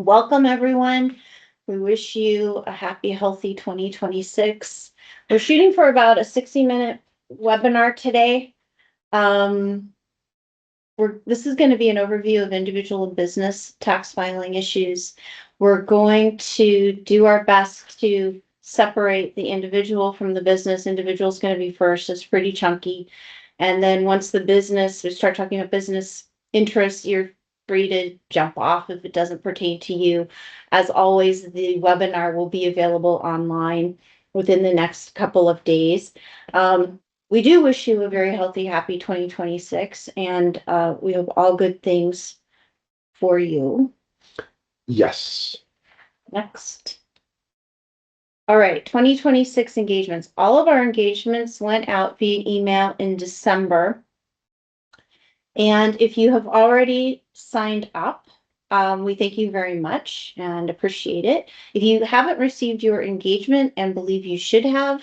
Welcome, everyone. We wish you a happy, healthy 2026. We're shooting for about a 60-minute webinar today. This is going to be an overview of individual and business tax filing issues. We're going to do our best to separate the individual from the business. Individual is going to be first. It's pretty chunky. And then once we start talking about business interests, you're free to jump off if it doesn't pertain to you. As always, the webinar will be available online within the next couple of days. We do wish you a very healthy, happy 2026, and we hope all good things for you. Yes. Next. All right, 2026 engagements. All of our engagements went out via email in December. And if you have already signed up, we thank you very much and appreciate it. If you haven't received your engagement and believe you should have,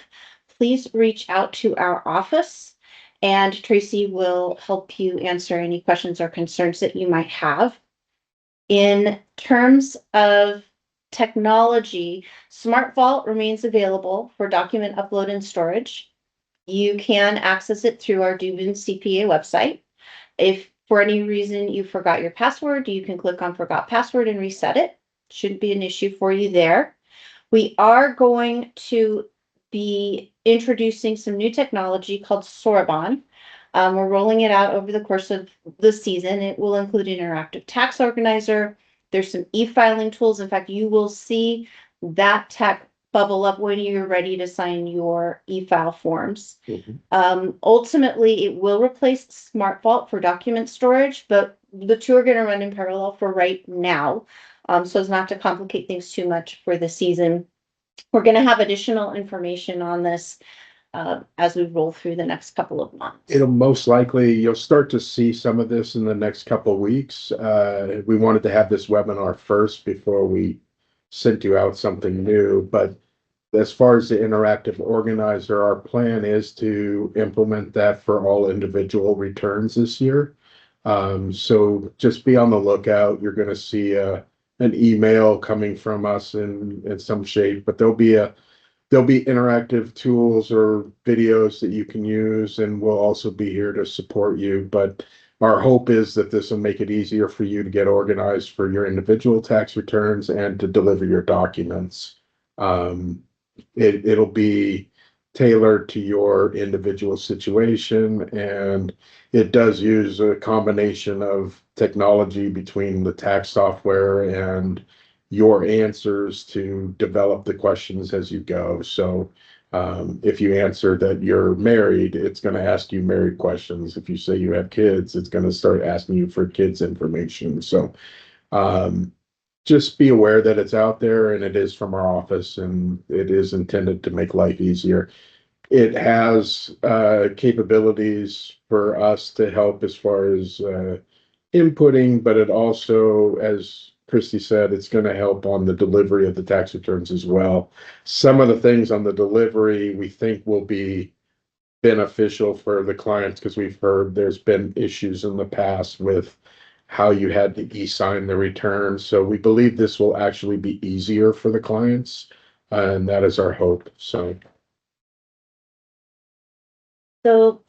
please reach out to our office and Tracy will help you answer any questions or concerns that you might have. In terms of technology, Smart Vault remains available for document upload and storage. You can access it through our Dubin CPA website. If for any reason you forgot your password, you can click on Forgot Password and reset it. Shouldn't be an issue for you there. We are going to be introducing some new technology called Sorbon. We're rolling it out over the course of the season. It will include an interactive tax organizer. There's some e-filing tools. In fact, you will see that tech bubble up when you're ready to sign your e-file forms. Ultimately, it will replace Smart Vault for document storage, but the two are going to run in parallel for right now, so as not to complicate things too much for the season. We're going to have additional information on this as we roll through the next couple of months. It'll most likely, you'll start to see some of this in the next couple of weeks. We wanted to have this webinar first before we sent you out something new, but as far as the interactive organizer, our plan is to implement that for all individual returns this year. So just be on the lookout. You're going to see an email coming from us in some shape, but there'll be interactive tools or videos that you can use, and we'll also be here to support you. But our hope is that this will make it easier for you to get organized for your individual tax returns and to deliver your documents. It'll be tailored to your individual situation, and it does use a combination of technology between the tax software and your answers to develop the questions as you go. So if you answer that you're married, it's going to ask you married questions. If you say you have kids, it's going to start asking you for kids information. So just be aware that it's out there, and it is from our office, and it is intended to make life easier. It has capabilities for us to help as far as inputting, but it also, as Christy said, it's going to help on the delivery of the tax returns as well. Some of the things on the delivery we think will be beneficial for the clients, because we've heard there's been issues in the past with how you had to e-sign the return. So we believe this will actually be easier for the clients, and that is our hope. So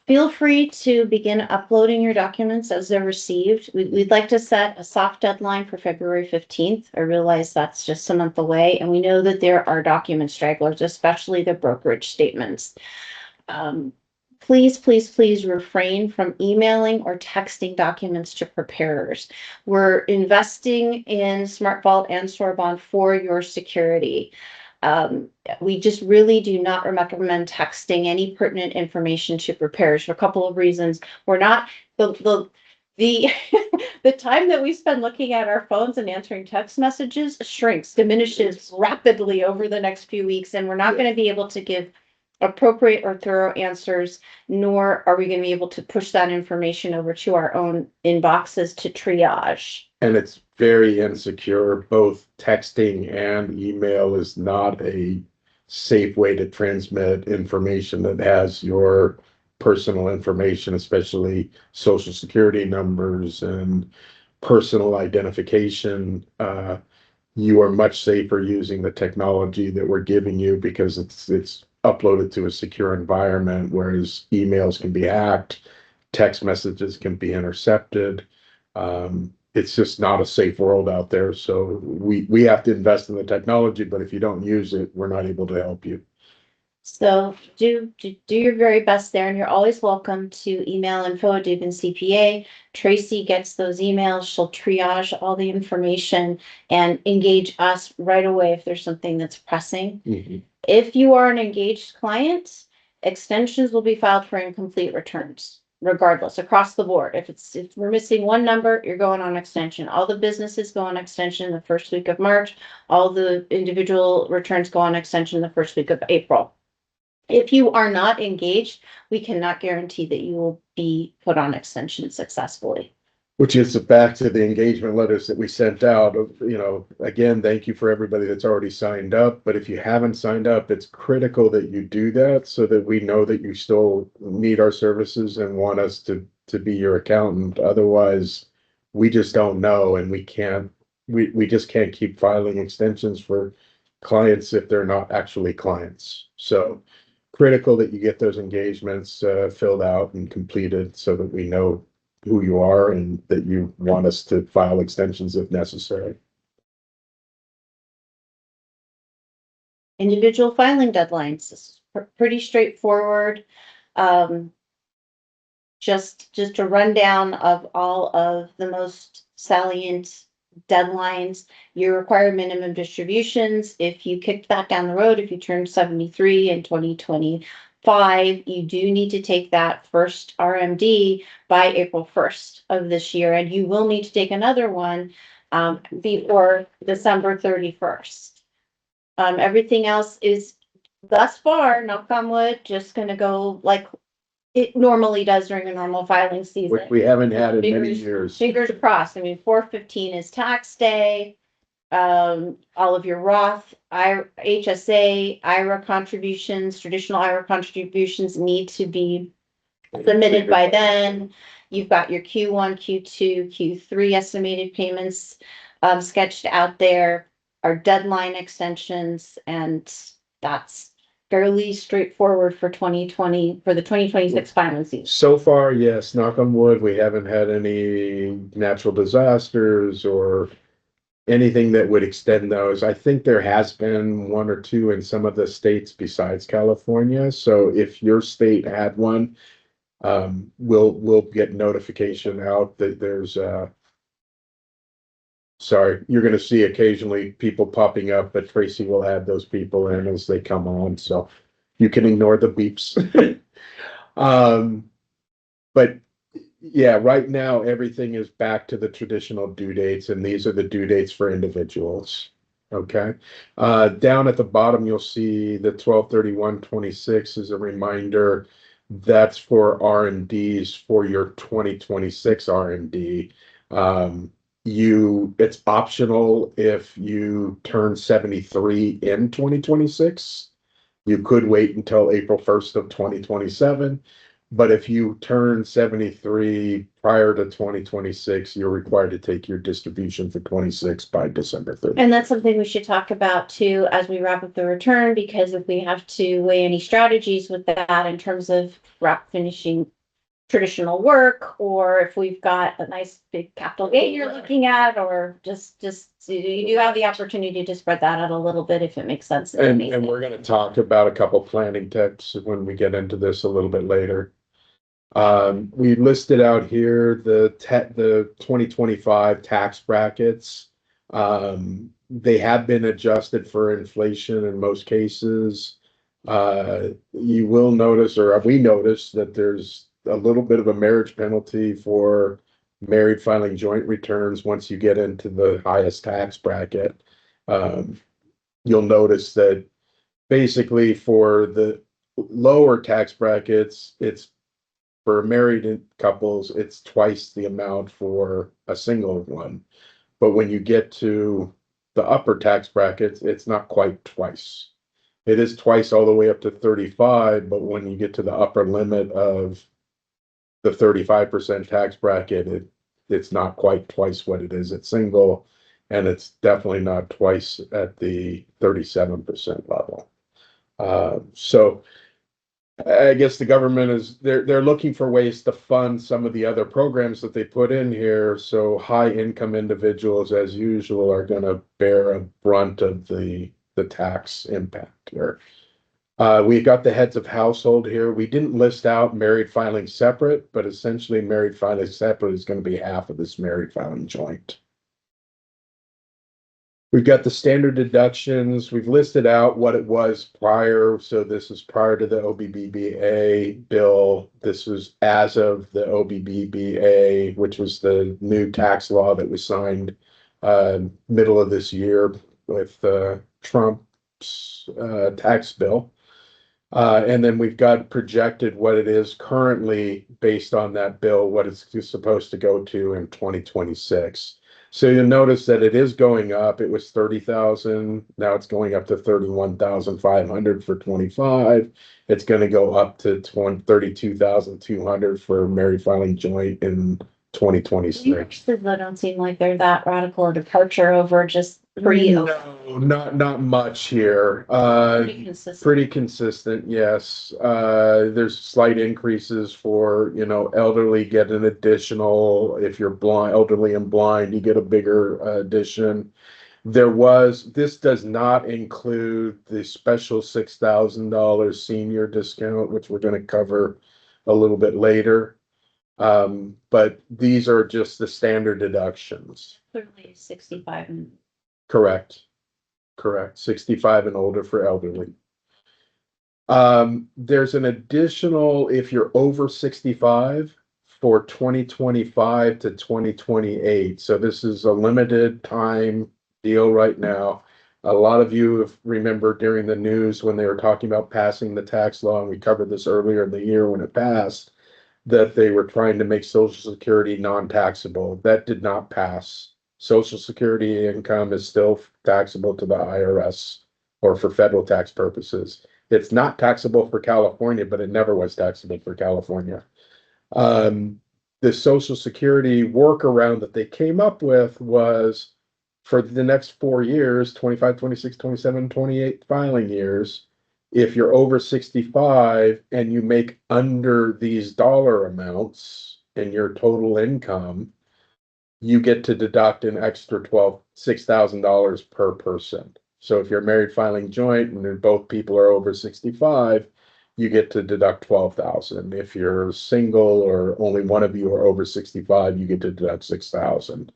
feel free to begin uploading your documents as they're received. We'd like to set a soft deadline for February 15th. I realize that's just a month away, and we know that there are document stragglers, especially the brokerage statements. Please refrain from emailing or texting documents to preparers. We're investing in Smart Vault and Sorbon for your security. We just really do not recommend texting any pertinent information to preparers for a couple of reasons. We're not the time that we spend looking at our phones and answering text messages diminishes rapidly over the next few weeks, and we're not going to be able to give appropriate or thorough answers, nor are we going to be able to push that information over to our own inboxes to triage. And it's very insecure. Both texting and email is not a safe way to transmit information that has your personal information, especially social security numbers and personal identification. you are much safer using the technology that we're giving you because it's uploaded to a secure environment, whereas emails can be hacked, text messages can be intercepted. It's just not a safe world out there. So we have to invest in the technology, but if you don't use it, we're not able to help you. So do your very best there, and you're always welcome to email info@DuganCPA. Tracy gets those emails. She'll triage all the information and engage us right away if there's something that's pressing. If you are an engaged client, extensions will be filed for incomplete returns, regardless, across the board. If we're missing one number, you're going on extension. All the businesses go on extension the first week of March. All the individual returns go on extension the first week of April. If you are not engaged, we cannot guarantee that you will be put on extension successfully. Which is back to the engagement letters that we sent out. Again, thank you for everybody that's already signed up. But if you haven't signed up, it's critical that you do that so that we know that you still need our services and want us to be your accountant. Otherwise, we just don't know, and we just can't keep filing extensions for clients if they're not actually clients. So critical that you get those engagements filled out and completed so that we know who you are and that you want us to file extensions if necessary. Individual filing deadlines, this is pretty straightforward. Just a rundown of all of the most salient deadlines. You require minimum distributions. If you kicked that down the road, if you turned 73 in 2025, you do need to take that first RMD by April 1st of this year, and you will need to take another one before December 31st. Everything else is thus far, knock on wood, just going to go like it normally does during a normal filing season. Which we haven't had in many years. Fingers crossed. I mean, 4/15 is tax day. All of your Roth, HSA, IRA contributions, traditional IRA contributions need to be submitted by then. You've got your Q1, Q2, Q3 estimated payments sketched out there, our deadline extensions, and that's fairly straightforward for 2020, for the 2026 filing season. So far, yes, knock on wood, we haven't had any natural disasters or anything that would extend those. I think there has been one or two in some of the states besides California. So if your state had one, we'll get notification out that there's sorry, you're going to see occasionally people popping up, but Tracy will add those people in as they come on, so you can ignore the beeps. But yeah, right now everything is back to the traditional due dates, and these are the due dates for individuals. Okay. Down at the bottom, you'll see the 12/31/26 is a reminder. That's for R&Ds for your 2026 R&D. It's optional if you turn 73 in 2026. You could wait until April 1st of 2027. But if you turn 73 prior to 2026, you're required to take your distribution for 26 by December 30th. And that's something we should talk about too as we wrap up the return, because if we have to weigh any strategies with that in terms of finishing traditional work, or if we've got a nice big capital gain you're looking at, or just you do have the opportunity to spread that out a little bit if it makes sense. And we're going to talk about a couple planning tips when we get into this a little bit later. We listed out here the 2025 tax brackets. They have been adjusted for inflation in most cases. You will notice, or we noticed, that there's a little bit of a marriage penalty for married filing joint returns once you get into the highest tax bracket. You'll notice that basically for the lower tax brackets, it's for married couples, it's twice the amount for a single one. But when you get to the upper tax brackets, it's not quite twice. It is twice all the way up to 35, but when you get to the upper limit of the 35% tax bracket, it's not quite twice what it is at single. and it's definitely not twice at the 37% level. So I guess the government is they're looking for ways to fund some of the other programs that they put in here. So high income individuals, as usual, are going to bear a brunt of the tax impact here. We got the heads of household here. We didn't list out married filing separate, but essentially married filing separate is going to be half of this married filing joint. We've got the standard deductions. We've listed out what it was prior. So this is prior to the OBBBA bill. This was as of the OBBBA, which was the new tax law that was signed middle of this year with Trump's tax bill. And then we've got projected what it is currently based on that bill, what it's supposed to go to in 2026. So you'll notice that it is going up. It was 30,000. Now it's going up to 31,500 for 25. It's going to go up to 32,200 for married filing joint in 2026. That don't seem like they're that radical a departure over just pretty. No, not much here. Pretty consistent. Pretty consistent, yes. There's slight increases for, elderly get an additional. If you're blind, elderly and blind, you get a bigger addition. This does not include the special $6,000 senior discount, which we're going to cover a little bit later. But these are just the standard deductions. Clearly 65 and Correct. 65 and older for elderly. There's an additional, if you're over 65 for 2025 to 2028. So this is a limited time deal right now. A lot of you have remember during the news when they were talking about passing the tax law, and we covered this earlier in the year when it passed, that they were trying to make Social Security non-taxable. That did not pass. Social Security income is still taxable to the IRS or for federal tax purposes. It's not taxable for California, but it never was taxable for California. The Social Security workaround that they came up with was for the next 4 years, 25, 26, 27, 28 filing years, if you're over 65 and you make under these dollar amounts in your total income, you get to deduct an extra $6,000 per person. So if you're married filing joint and both people are over 65, you get to deduct 12,000. If you're single or only one of you are over 65, you get to deduct 6,000.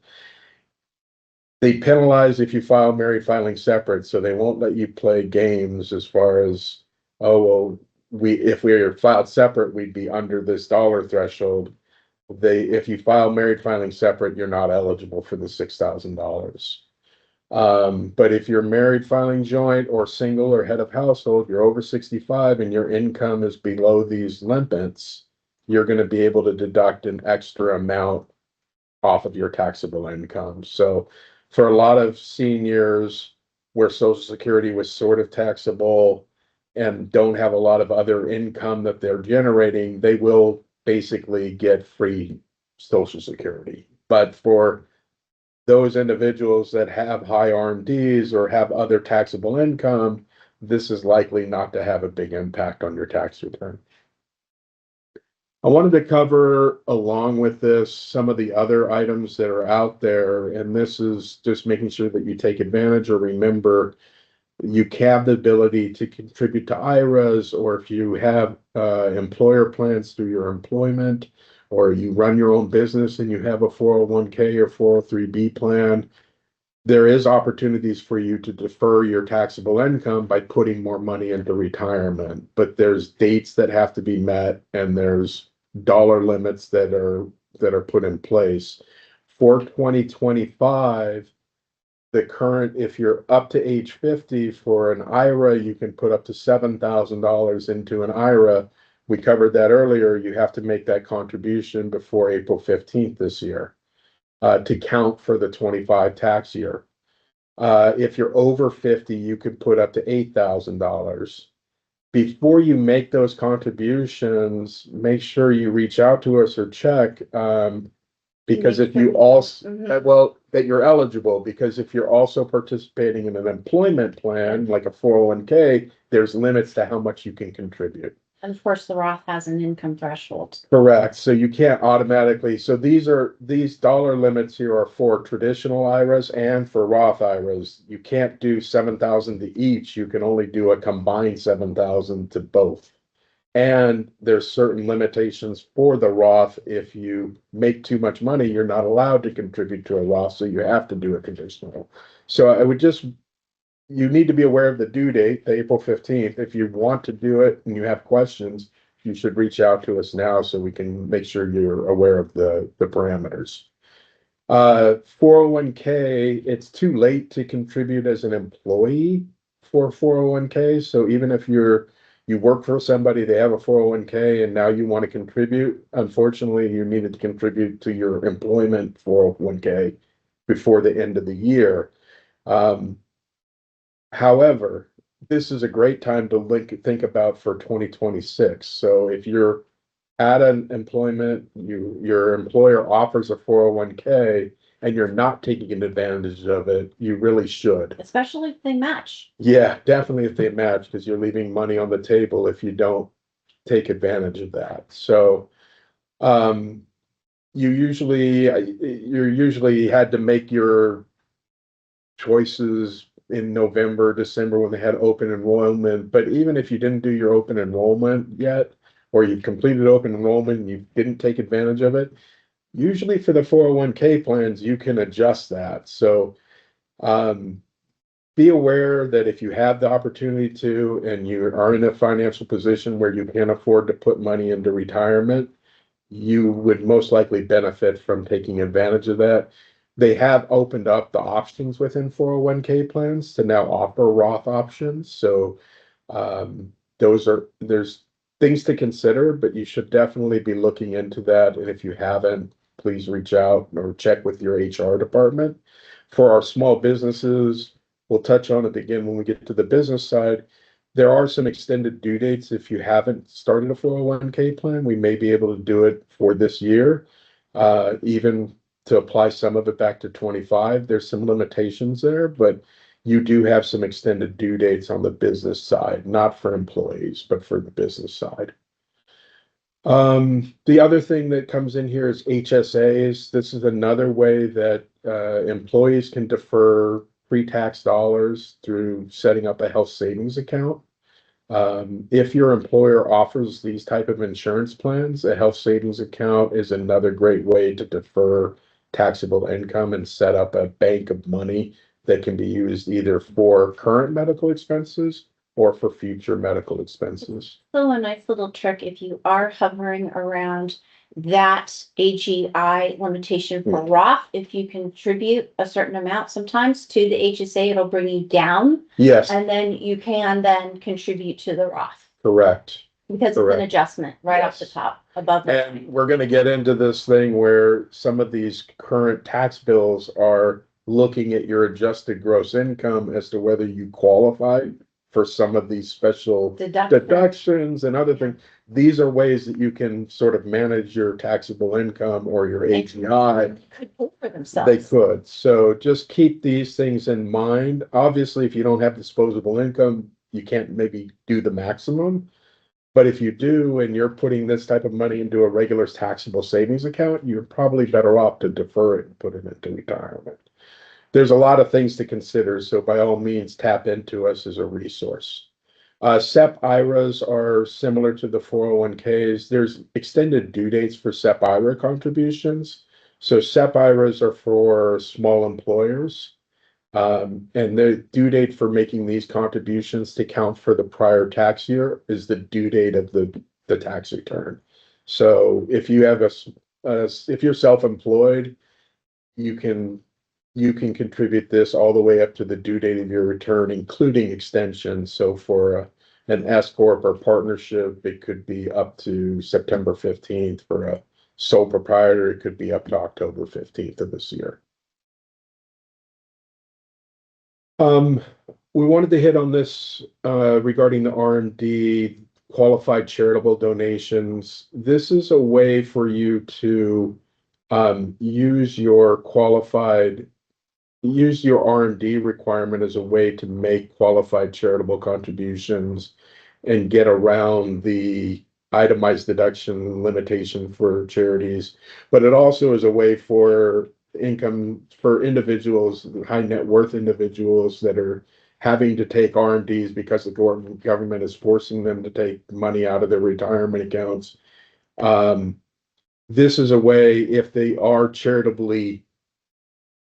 They penalize if you file married filing separate, so they won't let you play games as far as, oh, well, if we are filed separate, we'd be under this dollar threshold. If you file married filing separate, you're not eligible for the $6,000. But if you're married filing joint or single or head of household, you're over 65 and your income is below these limits, you're going to be able to deduct an extra amount off of your taxable income. So for a lot of seniors where Social Security was sort of taxable and don't have a lot of other income that they're generating, they will basically get free Social Security. But for those individuals that have high RMDs or have other taxable income, this is likely not to have a big impact on your tax return. I wanted to cover, along with this, some of the other items that are out there, and this is just making sure that you take advantage or remember you have the ability to contribute to IRAs, or if you have employer plans through your employment, or you run your own business and you have a 401k or 403b plan, there is opportunities for you to defer your taxable income by putting more money into retirement. But there's dates that have to be met, and there's dollar limits that are put in place. For 2025, the current, if you're up to age 50 for an IRA, you can put up to $7,000 into an IRA. We covered that earlier. You have to make that contribution before April 15th this year to count for the 25 tax year. If you're over 50, you can put up to $8,000. Before you make those contributions, make sure you reach out to us or check, because if you also, well, that you're eligible, because if you're also participating in an employment plan, like a 401k, there's limits to how much you can contribute. And of course, the Roth has an income threshold. Correct. So you can't automatically, so these dollar limits here are for traditional IRAs and for Roth IRAs. You can't do 7,000 to each. You can only do a combined 7,000 to both. And there's certain limitations for the Roth. If you make too much money, you're not allowed to contribute to a Roth, so you have to do a traditional. So I would just, you need to be aware of the due date, the April 15th. If you want to do it and you have questions, you should reach out to us now so we can make sure you're aware of the parameters. 401k, it's too late to contribute as an employee for 401k. So even if you work for somebody, they have a 401k and now you want to contribute, unfortunately, you needed to contribute to your employment 401k before the end of the year. However, this is a great time to think about for 2026. So if you're at an employment, your employer offers a 401k and you're not taking advantage of it, you really should. Especially if they match. Yeah, definitely if they match, because you're leaving money on the table if you don't take advantage of that. So you're usually had to make your choices in November, December when they had open enrollment. But even if you didn't do your open enrollment yet, or you completed open enrollment and you didn't take advantage of it, usually for the 401k plans, you can adjust that. So be aware that if you have the opportunity to, and you are in a financial position where you can afford to put money into retirement, you would most likely benefit from taking advantage of that. They have opened up the options within 401k plans to now offer Roth options. So there's things to consider, but you should definitely be looking into that. And if you haven't, please reach out or check with your HR department. For our small businesses, we'll touch on it again when we get to the business side. There are some extended due dates. If you haven't started a 401k plan, we may be able to do it for this year, even to apply some of it back to 25. There's some limitations there, but you do have some extended due dates on the business side, not for employees, but for the business side. The other thing that comes in here is HSAs. This is another way that employees can defer pre-tax dollars through setting up a health savings account. If your employer offers these type of insurance plans, a health savings account is another great way to defer taxable income and set up a bank of money that can be used either for current medical expenses or for future medical expenses. So a nice little trick if you are hovering around that AGI limitation for Roth, if you contribute a certain amount sometimes to the HSA, it'll bring you down. Yes, And then you can then contribute to the Roth correct. because it's an Correct. adjustment right off the Yes. top above the And we're gonna get into this thing where some of these current tax bills are looking at your adjusted gross income as to whether you qualify for some of these special deductions and other things. These are ways that you can sort of manage your taxable income or your AGI. They could pay for They themselves. could. So just keep these things in mind. Obviously, if you don't have disposable income, you can't maybe do the maximum. But if you do, and you're putting this type of money into a regular taxable savings account, you're probably better off to defer it and put it into retirement. There's a lot of things to consider, so by all means, tap into us as a resource. SEP IRAs are similar to the 401ks. There's extended due dates for SEP IRA contributions. So SEP IRAs are for small employers. And the due date for making these contributions to count for the prior tax year is the due date of the tax return. So if you have if you're self-employed, you can contribute this all the way up to the due date of your return, including extensions. So for an S corp or partnership, it could be up to September 15th. For a sole proprietor, it could be up to October 15th of this year. We wanted to hit on this regarding the RMD qualified charitable donations. This is a way for you to use your qualified use your R&D requirement as a way to make qualified charitable contributions and get around the itemized deduction limitation for charities. But it also is a way for income for individuals, high net worth individuals that are having to take R&Ds because the government is forcing them to take money out of their retirement accounts. Um, this is a way, if they are charitably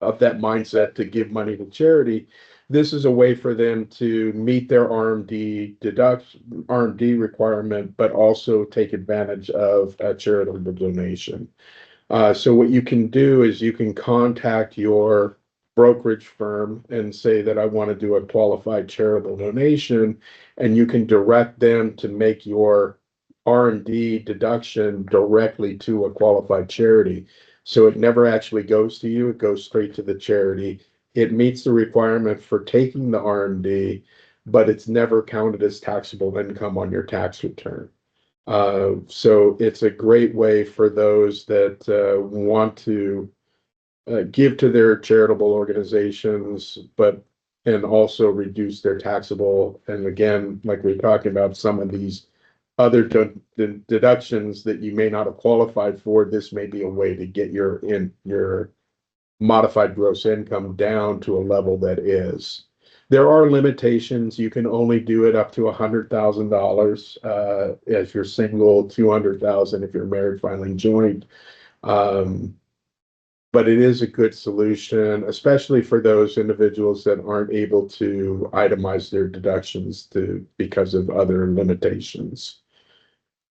of that mindset to give money to charity, this is a way for them to meet their RMD requirement, but also take advantage of a charitable donation. So what you can do is you can contact your brokerage firm and say that I want to do a qualified charitable donation, and you can direct them to make your R&D deduction directly to a qualified charity. So it never actually goes to you, it goes straight to the charity. It meets the requirement for taking the R&D, but it's never counted as taxable income on your tax return. So it's a great way for those that want to give to their charitable organizations, but and also reduce their taxable. And again, like we're talking about, some of these other deductions that you may not have qualified for, this may be a way to get your modified gross income down to a level that is. There are limitations. You can only do it up to $100,000 if you're single, 200,000 if you're married filing joint. Um, but it is a good solution, especially for those individuals that aren't able to itemize their deductions because of other limitations.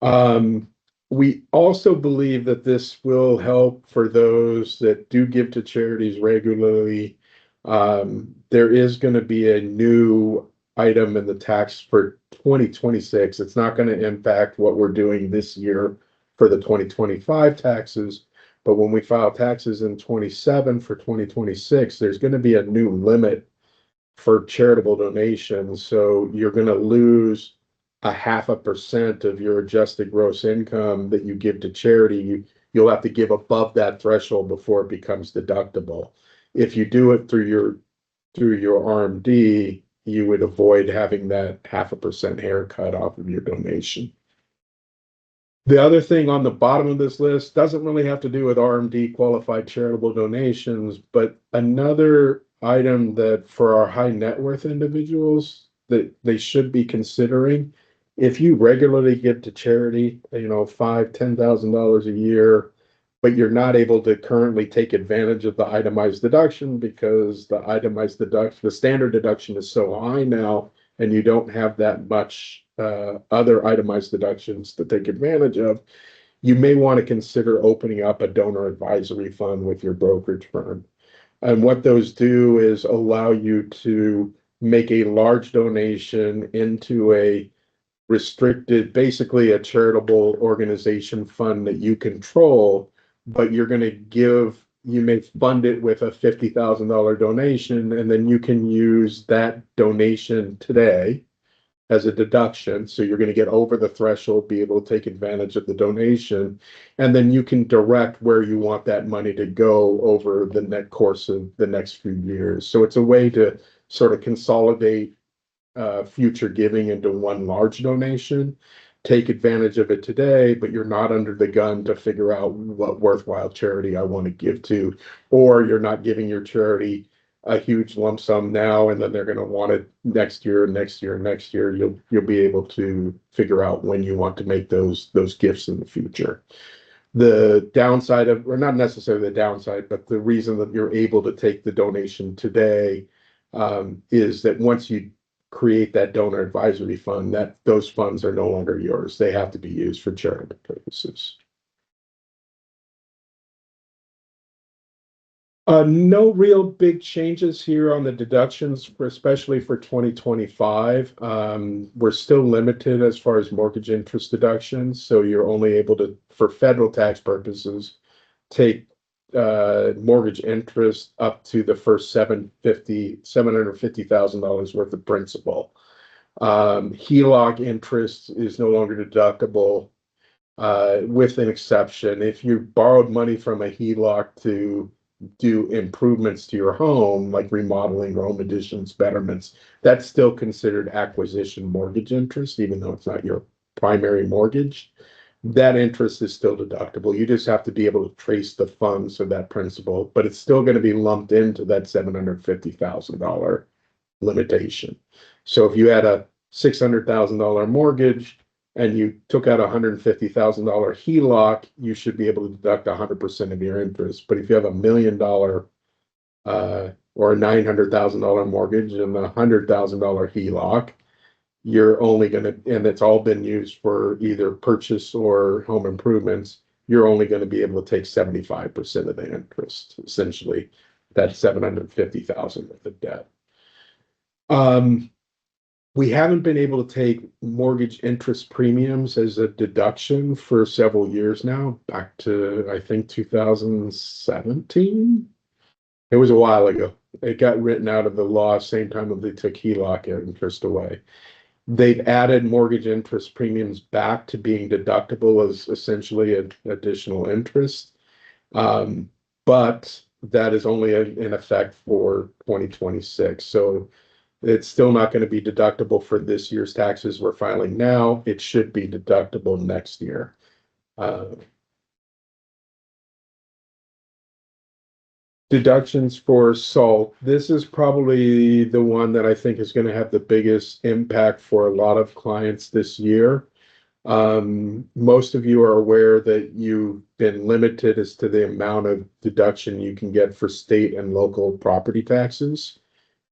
Um, we also believe that this will help for those that do give to charities regularly. There is going to be a new item in the tax for 2026. It's not going to impact what we're doing this year for the 2025 taxes. But when we file taxes in 27 for 2026, there's going to be a new limit for charitable donations. So you're going to lose a 0.5% of your adjusted gross income that you give to charity. You'll have to give above that threshold before it becomes deductible. If you do it through your RMD, you would avoid having that 0.5% haircut off of your donation. The other thing on the bottom of this list doesn't really have to do with RMD qualified charitable donations, but another item that for our high net worth individuals that they should be considering, if you regularly give to charity, $5,000, $10,000 a year, but you're not able to currently take advantage of the itemized deduction because the standard deduction is so high now, and you don't have that much other itemized deductions to take advantage of, you may want to consider opening up a donor advisory fund with your brokerage firm. And what those do is allow you to make a large donation into a restricted, basically a charitable organization fund that you control, but you may fund it with a $50,000 donation, and then you can use that donation today as a deduction. So you're going to get over the threshold, be able to take advantage of the donation, and then you can direct where you want that money to go over the net course of the next few years. So it's a way to sort of consolidate future giving into one large donation. Take advantage of it today, but you're not under the gun to figure out what worthwhile charity I want to give to, or you're not giving your charity a huge lump sum now, and then they're going to want it next year, next year, next year. You'll be able to figure out when you want to make those gifts in the future. The downside of, or not necessarily the downside, but the reason that you're able to take the donation today is that once you create that donor advisory fund, that those funds are no longer yours. They have to be used for charitable purposes. No real big changes here on the deductions, especially for 2025. We're still limited as far as mortgage interest deductions. So you're only able to, for federal tax purposes, take mortgage interest up to the first $750,000 worth of principal. HELOC interest is no longer deductible, with an exception. If you borrowed money from a HELOC to do improvements to your home, like remodeling, home additions, betterments, that's still considered acquisition mortgage interest, even though it's not your primary mortgage. That interest is still deductible. You just have to be able to trace the funds of that principal, but it's still going to be lumped into that $750,000 limitation. So if you had a $600,000 mortgage and you took out a $150,000 HELOC, you should be able to deduct 100% of your interest. But if you have $1 million or a $900,000 mortgage and a $100,000 HELOC, you're only going to, and it's all been used for either purchase or home improvements, you're only going to be able to take 75% of the interest, essentially, that 750,000 of the debt. We haven't been able to take mortgage interest premiums as a deduction for several years now, back to, I think, 2017. It was a while ago. It got written out of the law same time that they took HELOC interest away. They've added mortgage interest premiums back to being deductible as essentially an additional interest. But that is only in effect for 2026. So it's still not going to be deductible for this year's taxes we're filing now. It should be deductible next year. Deductions for SALT. This is probably the one that I think is going to have the biggest impact for a lot of clients this year. Most of you are aware that you've been limited as to the amount of deduction you can get for state and local property taxes.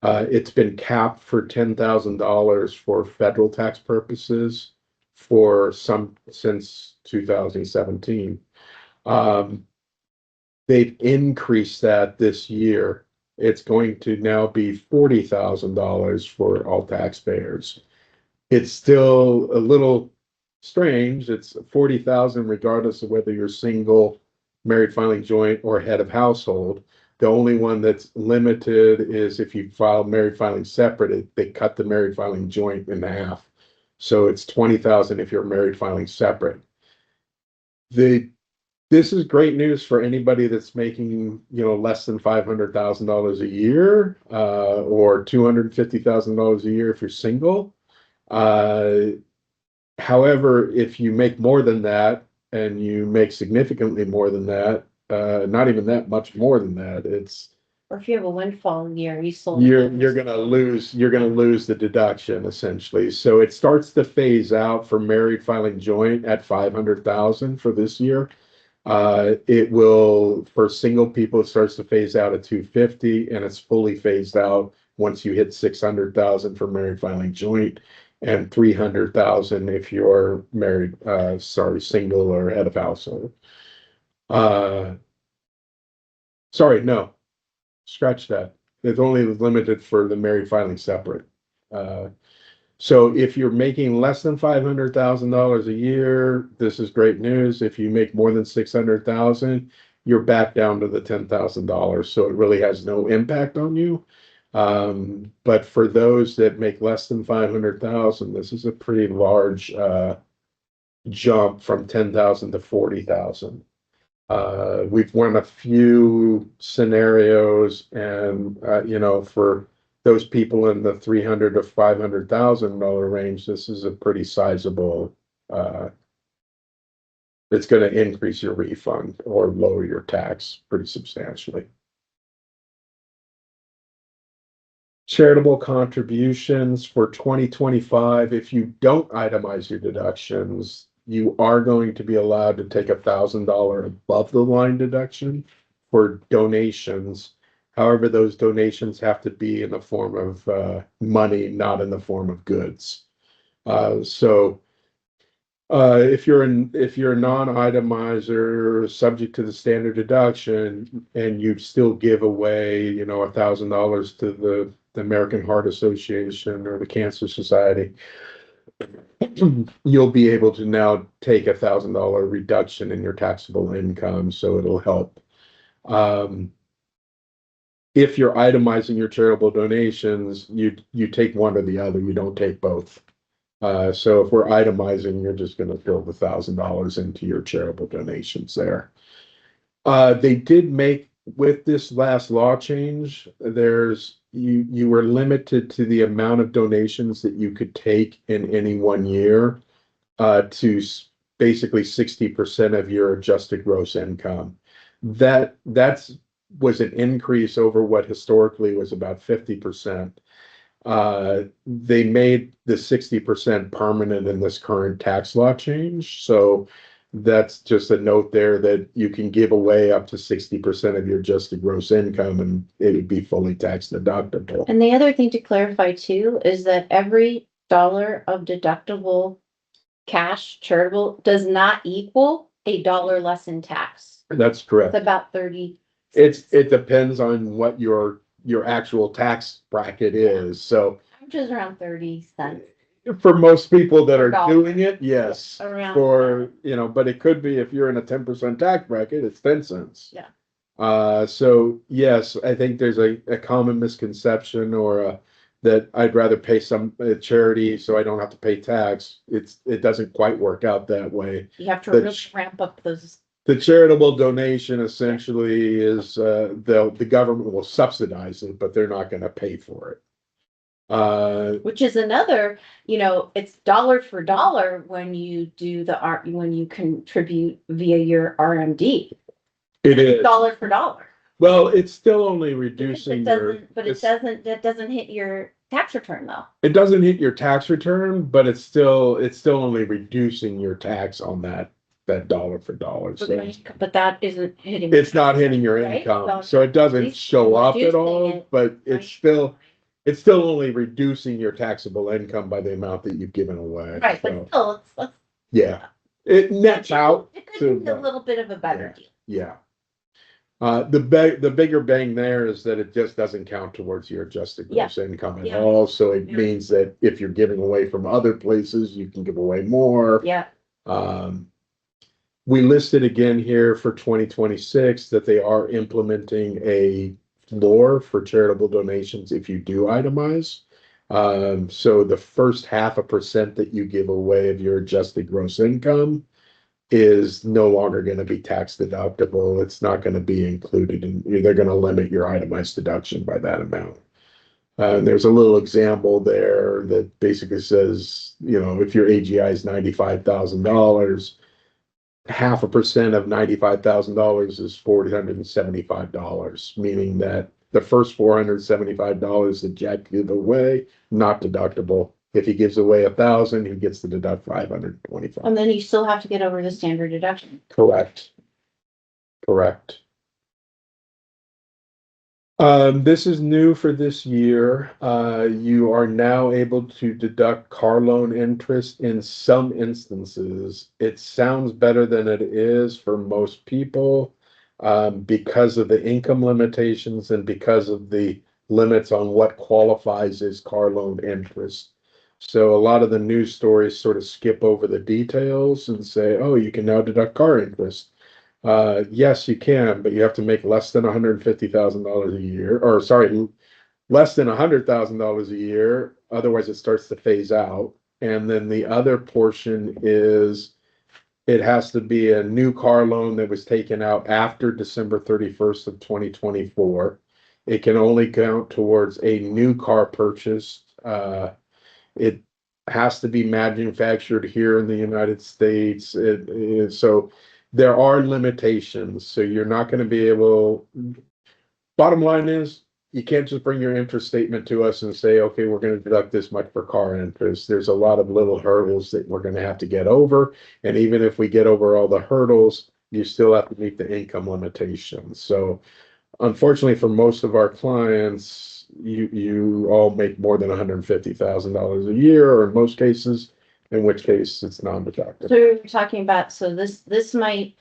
It's been capped for $10,000 for federal tax purposes since 2017. They've increased that this year. It's going to now be $40,000 for all taxpayers. It's still a little strange. It's 40,000 regardless of whether you're single, married filing joint, or head of household. The only one that's limited is if you file married filing separate, they cut the married filing joint in half. So it's 20,000 if you're married filing separate. This is great news for anybody that's making, less than $500,000 a year, or $250,000 a year if you're single. However, if you make more than that and you make significantly more than that, not even that much more than that, Or if you have a windfall year, you're gonna lose the deduction essentially. So it starts to phase out for married filing joint at 500,000 for this year. It will, for single people, it starts to phase out at 250, and it's fully phased out once you hit 600,000 for married filing joint and 300,000 if you're married, single or head of household. No, scratch that. It's only limited for the married filing separate. So if you're making less than $500,000 a year, this is great news. If you make more than 600,000, you're back down to the $10,000. So it really has no impact on you. But for those that make less than 500,000, this is a pretty large jump from 10,000 to 40,000. We've run a few scenarios, and for those people in the $300,000 to $500,000 range, this is a pretty sizable. It's going to increase your refund or lower your tax pretty substantially. Charitable contributions for 2025. If you don't itemize your deductions, you are going to be allowed to take $1,000 above the line deduction for donations. However, those donations have to be in the form of money, not in the form of goods. If you're a non-itemizer subject to the standard deduction and you still give away, $1,000 to the American Heart Association or the Cancer Society, you'll be able to now take $1,000 reduction in your taxable income, so it'll help. If you're itemizing your charitable donations, you take one or the other. You don't take both. So if we're itemizing, you're just going to throw the $1,000 into your charitable donations there. They did make with this last law change, you were limited to the amount of donations that you could take in any one year, to basically 60% of your adjusted gross income. That's was an increase over what historically was about 50%. They made the 60% permanent in this current tax law change. So that's just a note there that you can give away up to 60% of your adjusted gross income and it would be fully tax deductible. And the other thing to clarify too is that every dollar of deductible cash charitable does not equal $1 less in tax. That's It's correct. about 30. It depends on what your actual tax bracket is. So Which is around 30 cents. for most people that Per are dollar. doing it, yes. Around. For, but it could be if you're in a 10% tax bracket, it's 10 cents. Yeah. So yes, I think there's a common misconception that I'd rather pay some charity so I don't have to pay tax. It doesn't quite work out that way. You have to The really ramp up those. The charitable donation essentially is, the government will subsidize it, but they're not gonna pay for it. Which is another, it's dollar for dollar when you do when you contribute via your RMD. It is, Dollar for dollar. well, it's still only reducing That doesn't hit your tax return though. it doesn't hit your tax return, but it's still only reducing your tax on that dollar for dollar. So But that isn't hitting. it's not hitting your Right? income, so it doesn't show up at all, reducing it, but it's still only reducing your taxable income by the amount that you've given away. Right, So, but still, let's. yeah, it nets out. It could be a little bit of a better deal. Yeah. The bigger bang there is that it just doesn't count towards your adjusted gross income at all. So it means that if you're giving away from other places, you can give away more. Yeah. We listed again here for 2026 that they are implementing a floor for charitable donations if you do itemize. So the first 0.5% that you give away of your adjusted gross income is no longer going to be tax deductible. It's not going to be included in, they're going to limit your itemized deduction by that amount. There's a little example there that basically says, if your AGI is $95,000, 0.5% of $95,000 is $475, meaning that the first $475 that Jack gave away, not deductible. If he gives away 1,000, he gets to deduct 525. And then you still have to get over the standard deduction. Correct. This is new for this year. You are now able to deduct car loan interest in some instances. It sounds better than it is for most people, because of the income limitations and because of the limits on what qualifies as car loan interest. So a lot of the news stories sort of skip over the details and say, oh, you can now deduct car interest. Yes, you can, but you have to make less than $150,000 a year, or sorry, less than $100,000 a year. Otherwise it starts to phase out. And then the other portion is it has to be a new car loan that was taken out after December 31st of 2024. It can only count towards a new car purchase. It has to be manufactured here in the United States. So there are limitations. So you're not going to be able, bottom line is, you can't just bring your interest statement to us and say, okay, we're going to deduct this much for car interest. There's a lot of little hurdles that we're going to have to get over. And even if we get over all the hurdles, you still have to meet the income limitations. So unfortunately for most of our clients, you all make more than $150,000 a year, or in most cases, in which case it's non-deductible. So you're talking about, so this might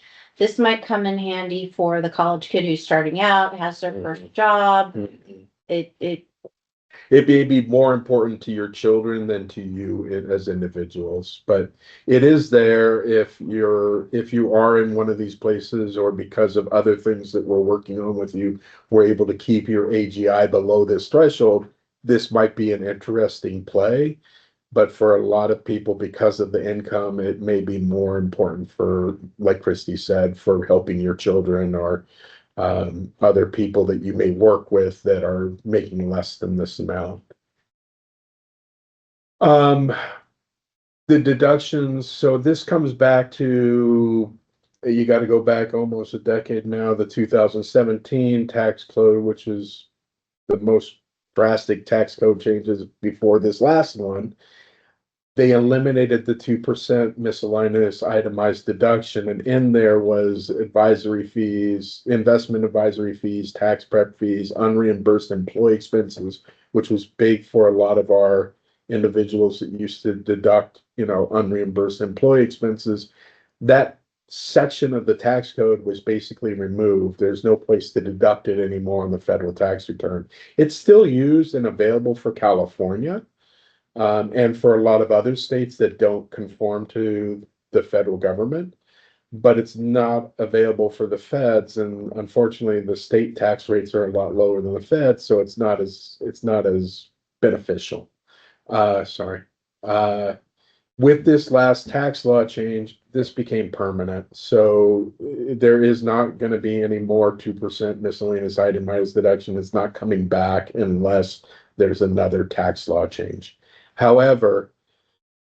come in handy for the college kid who's starting out, has their first job. It may be more important to your children than to you as individuals, but it is there if you are in one of these places, or because of other things that we're working on with you, we're able to keep your AGI below this threshold. This might be an interesting play, but for a lot of people, because of the income, it may be more important for, like Christy said, for helping your children or other people that you may work with that are making less than this amount. The deductions, so this comes back to, you got to go back almost a decade now, the 2017 tax code, which is the most drastic tax code changes before this last one. They eliminated the 2% miscellaneous itemized deduction, and in there was advisory fees, investment advisory fees, tax prep fees, unreimbursed employee expenses, which was big for a lot of our individuals that used to deduct, unreimbursed employee expenses. That section of the tax code was basically removed. There's no place to deduct it anymore on the federal tax return. It's still used and available for California. And for a lot of other states that don't conform to the federal government, but it's not available for the feds. And unfortunately, the state tax rates are a lot lower than the feds, so it's not as beneficial. Sorry. With this last tax law change, this became permanent. So there is not going to be any more 2% miscellaneous itemized deduction. It's not coming back unless there's another tax law change. However,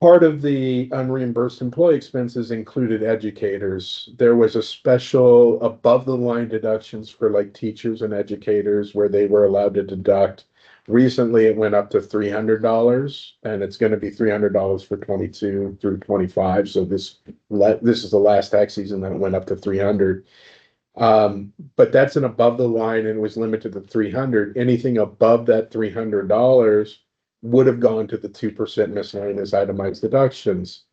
part of the unreimbursed employee expenses included educators. There was a special above the line deductions for like teachers and educators where they were allowed to deduct. Recently, it went up to $300, and it's going to be $300 for 22 through 25. So this is the last tax season that went up to 300. But that's an above the line and was limited to 300. Anything above that $300 would have gone to the 2% miscellaneous itemized deductions.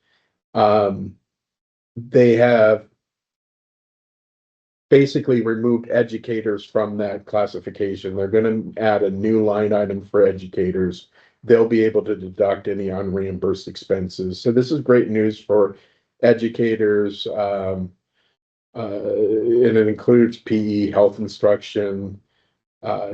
They have basically removed educators from that classification. They're going to add a new line item for educators. They'll be able to deduct any unreimbursed expenses. So this is great news for educators. And it includes PE, health instruction.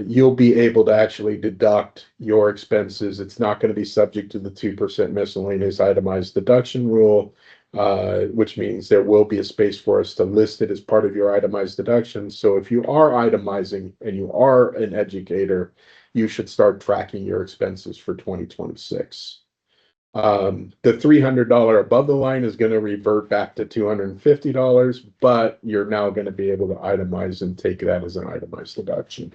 You'll be able to actually deduct your expenses. It's not going to be subject to the 2% miscellaneous itemized deduction rule, which means there will be a space for us to list it as part of your itemized deductions. So if you are itemizing and you are an educator, you should start tracking your expenses for 2026. The $300 above the line is going to revert back to $250, but you're now going to be able to itemize and take that as an itemized deduction.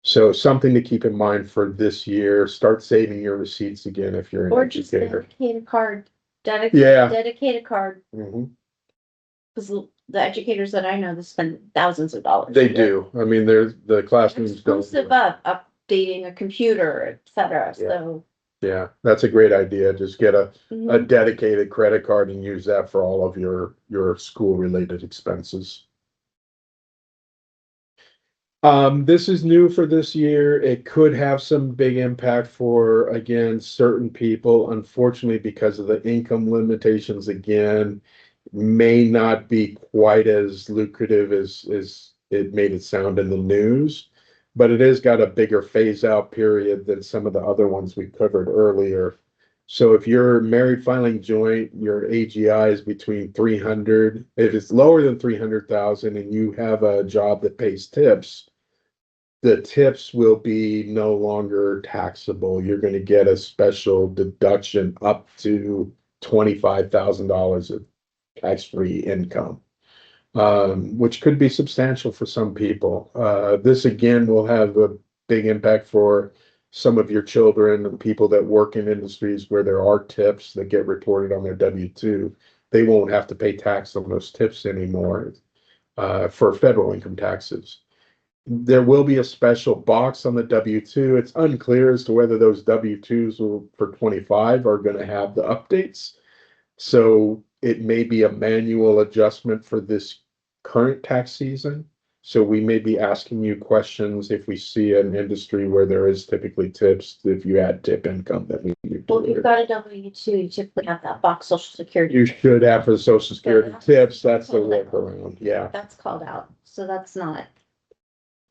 So something to keep in mind for this year. Start saving your receipts again if you're an Or just educator. dedicate a card. Yeah. Dedicate a card. Mhm. Because the educators that I know, they spend thousands of dollars. They do. I mean, the classrooms don't. Exclusive of updating a computer, et cetera. Yeah. So Yeah, that's a great idea. Just get a mhm. dedicated credit card and use that for all of your school related expenses. This is new for this year. It could have some big impact for, again, certain people. Unfortunately, because of the income limitations, again, may not be quite as lucrative as it made it sound in the news, but it has got a bigger phase out period than some of the other ones we covered earlier. So if you're married filing joint, your AGI is between 300. If it's lower than 300,000 and you have a job that pays tips, the tips will be no longer taxable. You're going to get a special deduction up to $25,000 of tax-free income, which could be substantial for some people. This again will have a big impact for some of your children and people that work in industries where there are tips that get reported on their W-2. They won't have to pay tax on those tips anymore for federal income taxes. There will be a special box on the W-2. It's unclear as to whether those W-2s for 25 are going to have the updates. So it may be a manual adjustment for this current tax season. So we may be asking you questions if we see an industry where there is typically tips. If you add tip income, that we need to. Well, if you've got a W-2, you typically have that box Social Security. You should have for the Social Security tips. That's the workaround. Yeah. That's called out. So that's not.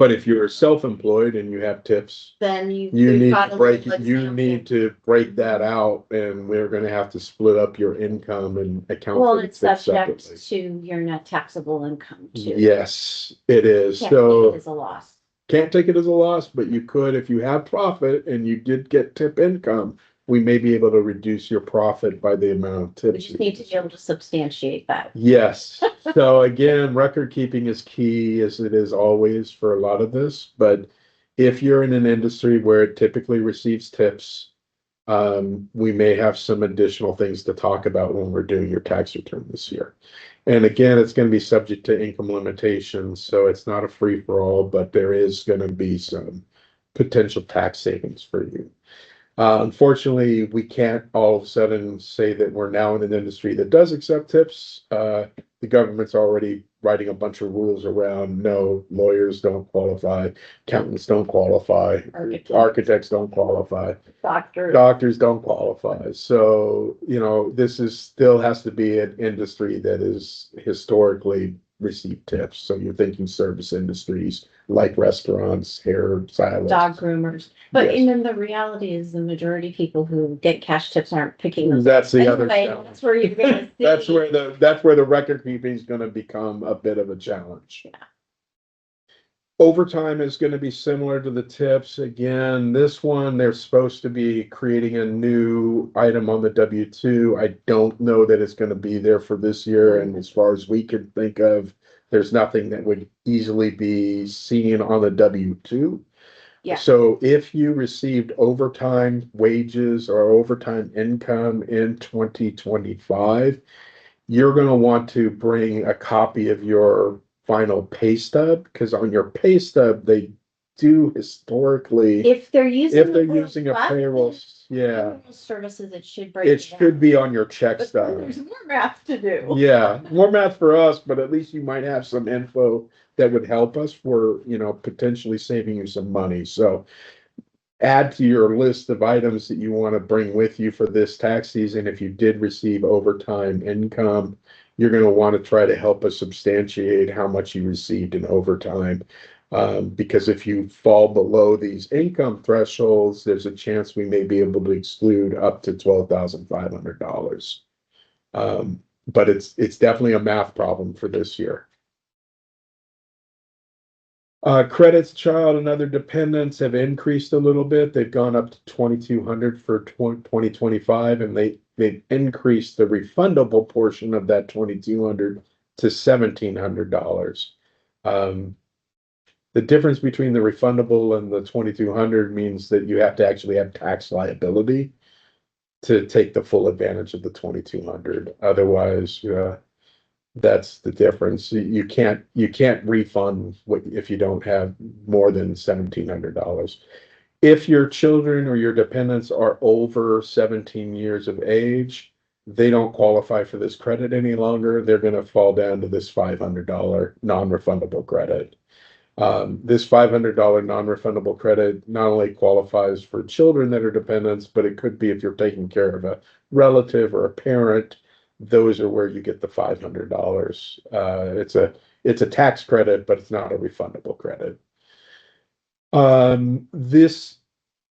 But if you're self-employed and you have tips, then you. you we've need got to a break, little you example. need to break that out, and we're gonna have to split up your income and account Well, for the it's tips subject separately. to your net taxable income too. Yes, it is. Can't take it So as a loss. can't take it as a loss, but you could, if you have profit and you did get tip income, we may be able to reduce your profit by the amount of We tips. just need to be able to substantiate that. Yes. So again, record keeping is key, as it is always for a lot of this. But if you're in an industry where it typically receives tips, we may have some additional things to talk about when we're doing your tax return this year. And again, it's going to be subject to income limitations, so it's not a free for all, but there is going to be some potential tax savings for you. Unfortunately, we can't all of a sudden say that we're now in an industry that does accept tips. The government's already writing a bunch of rules around, no, lawyers don't qualify, accountants don't qualify, architects don't qualify, doctors don't qualify. So, this is still has to be an industry that is historically received tips. So you're thinking service industries like restaurants, hair stylists, Dog groomers. But Yes. and then the reality is the majority of people who get cash tips aren't picking those. That's the other Anyway, challenge. that's where you're gonna see. That's where the record keeping is gonna become a bit of a challenge. Overtime is gonna be similar to the tips. Again, this one, they're supposed to be creating a new item on the W-2. I don't know that it's gonna be there for this year, and as far as we can think of, there's nothing that would easily be seen on the W-2. Yeah. So if you received overtime wages or overtime income in 2025, you're going to want to bring a copy of your final pay stub, because on your pay stub, they do historically, If they're using. if they're using a payroll, yeah, Payroll services, it should break. it down. should be on your check But stub. there's more math to do. Yeah, more math for us, but at least you might have some info that would help us for, potentially saving you some money. So add to your list of items that you want to bring with you for this tax season. If you did receive overtime income, you're going to want to try to help us substantiate how much you received in overtime. Because if you fall below these income thresholds, there's a chance we may be able to exclude up to $12,500. But it's definitely a math problem for this year. Credits, child and other dependents have increased a little bit. They've gone up to 2,200 for 2025, and they've increased the refundable portion of that 2,200 to $1,700. The difference between the refundable and the 2,200 means that you have to actually have tax liability to take the full advantage of the 2,200. Otherwise, that's the difference. You can't refund what if you don't have more than $1,700. If your children or your dependents are over 17 years of age, they don't qualify for this credit any longer. They're going to fall down to this $500 non-refundable credit. This $500 non-refundable credit not only qualifies for children that are dependents, but it could be if you're taking care of a relative or a parent. Those are where you get the $500. It's a tax credit, but it's not a refundable credit. This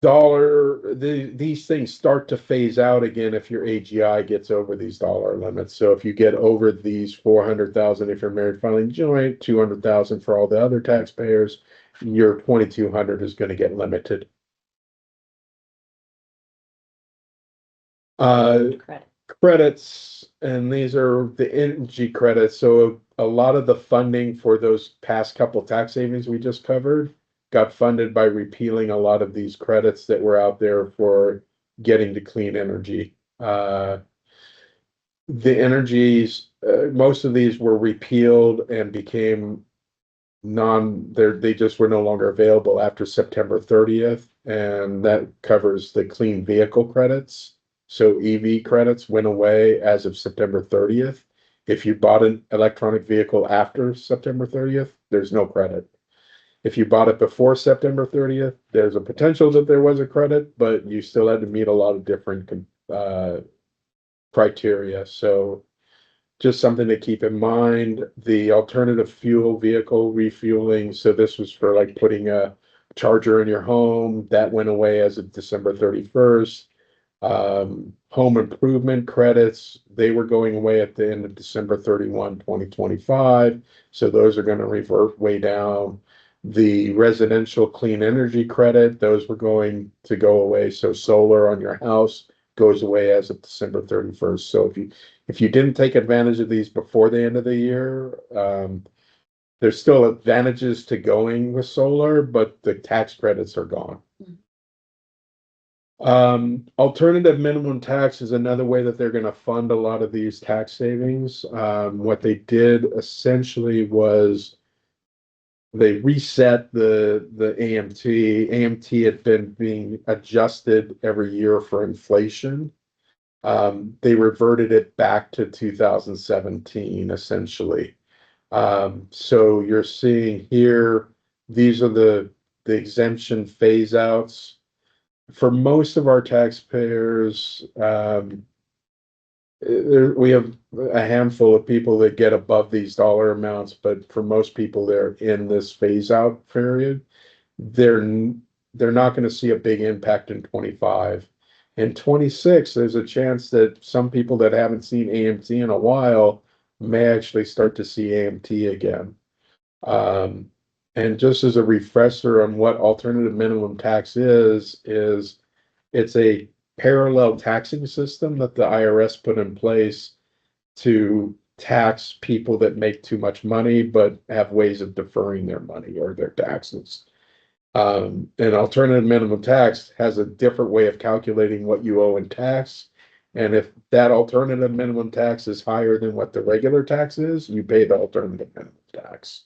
these things start to phase out again if your AGI gets over these dollar limits. So if you get over these 400,000, if you're married filing joint, 200,000 for all the other taxpayers, your 2,200 is going to get limited. Credits, and these are the energy credits. So a lot of the funding for those past couple tax savings we just covered got funded by repealing a lot of these credits that were out there for getting to clean energy. The energies, most of these were repealed and became they just were no longer available after September 30th, and that covers the clean vehicle credits. So EV credits went away as of September 30th. If you bought an electronic vehicle after September 30th, there's no credit. If you bought it before September 30th, there's a potential that there was a credit, but you still had to meet a lot of different criteria. So just something to keep in mind. The alternative fuel vehicle refueling, so this was for like putting a charger in your home, that went away as of December 31st. Home improvement credits, they were going away at the end of December 31, 2025. So those are going to revert way down. The residential clean energy credit, those were going to go away. So solar on your house goes away as of December 31st. So if you didn't take advantage of these before the end of the year, there's still advantages to going with solar, but the tax credits are gone. Alternative minimum tax is another way that they're going to fund a lot of these tax savings. What they did essentially was they reset the AMT. AMT had been being adjusted every year for inflation. They reverted it back to 2017, essentially. So you're seeing here, these are the exemption phase outs. For most of our taxpayers, we have a handful of people that get above these dollar amounts, but for most people, they're in this phase out period. They're not going to see a big impact in 25. In 26, there's a chance that some people that haven't seen AMT in a while may actually start to see AMT again. And just as a refresher on what alternative minimum tax is it's a parallel taxing system that the IRS put in place to tax people that make too much money but have ways of deferring their money or their taxes. An alternative minimum tax has a different way of calculating what you owe in tax. And if that alternative minimum tax is higher than what the regular tax is, you pay the alternative minimum tax.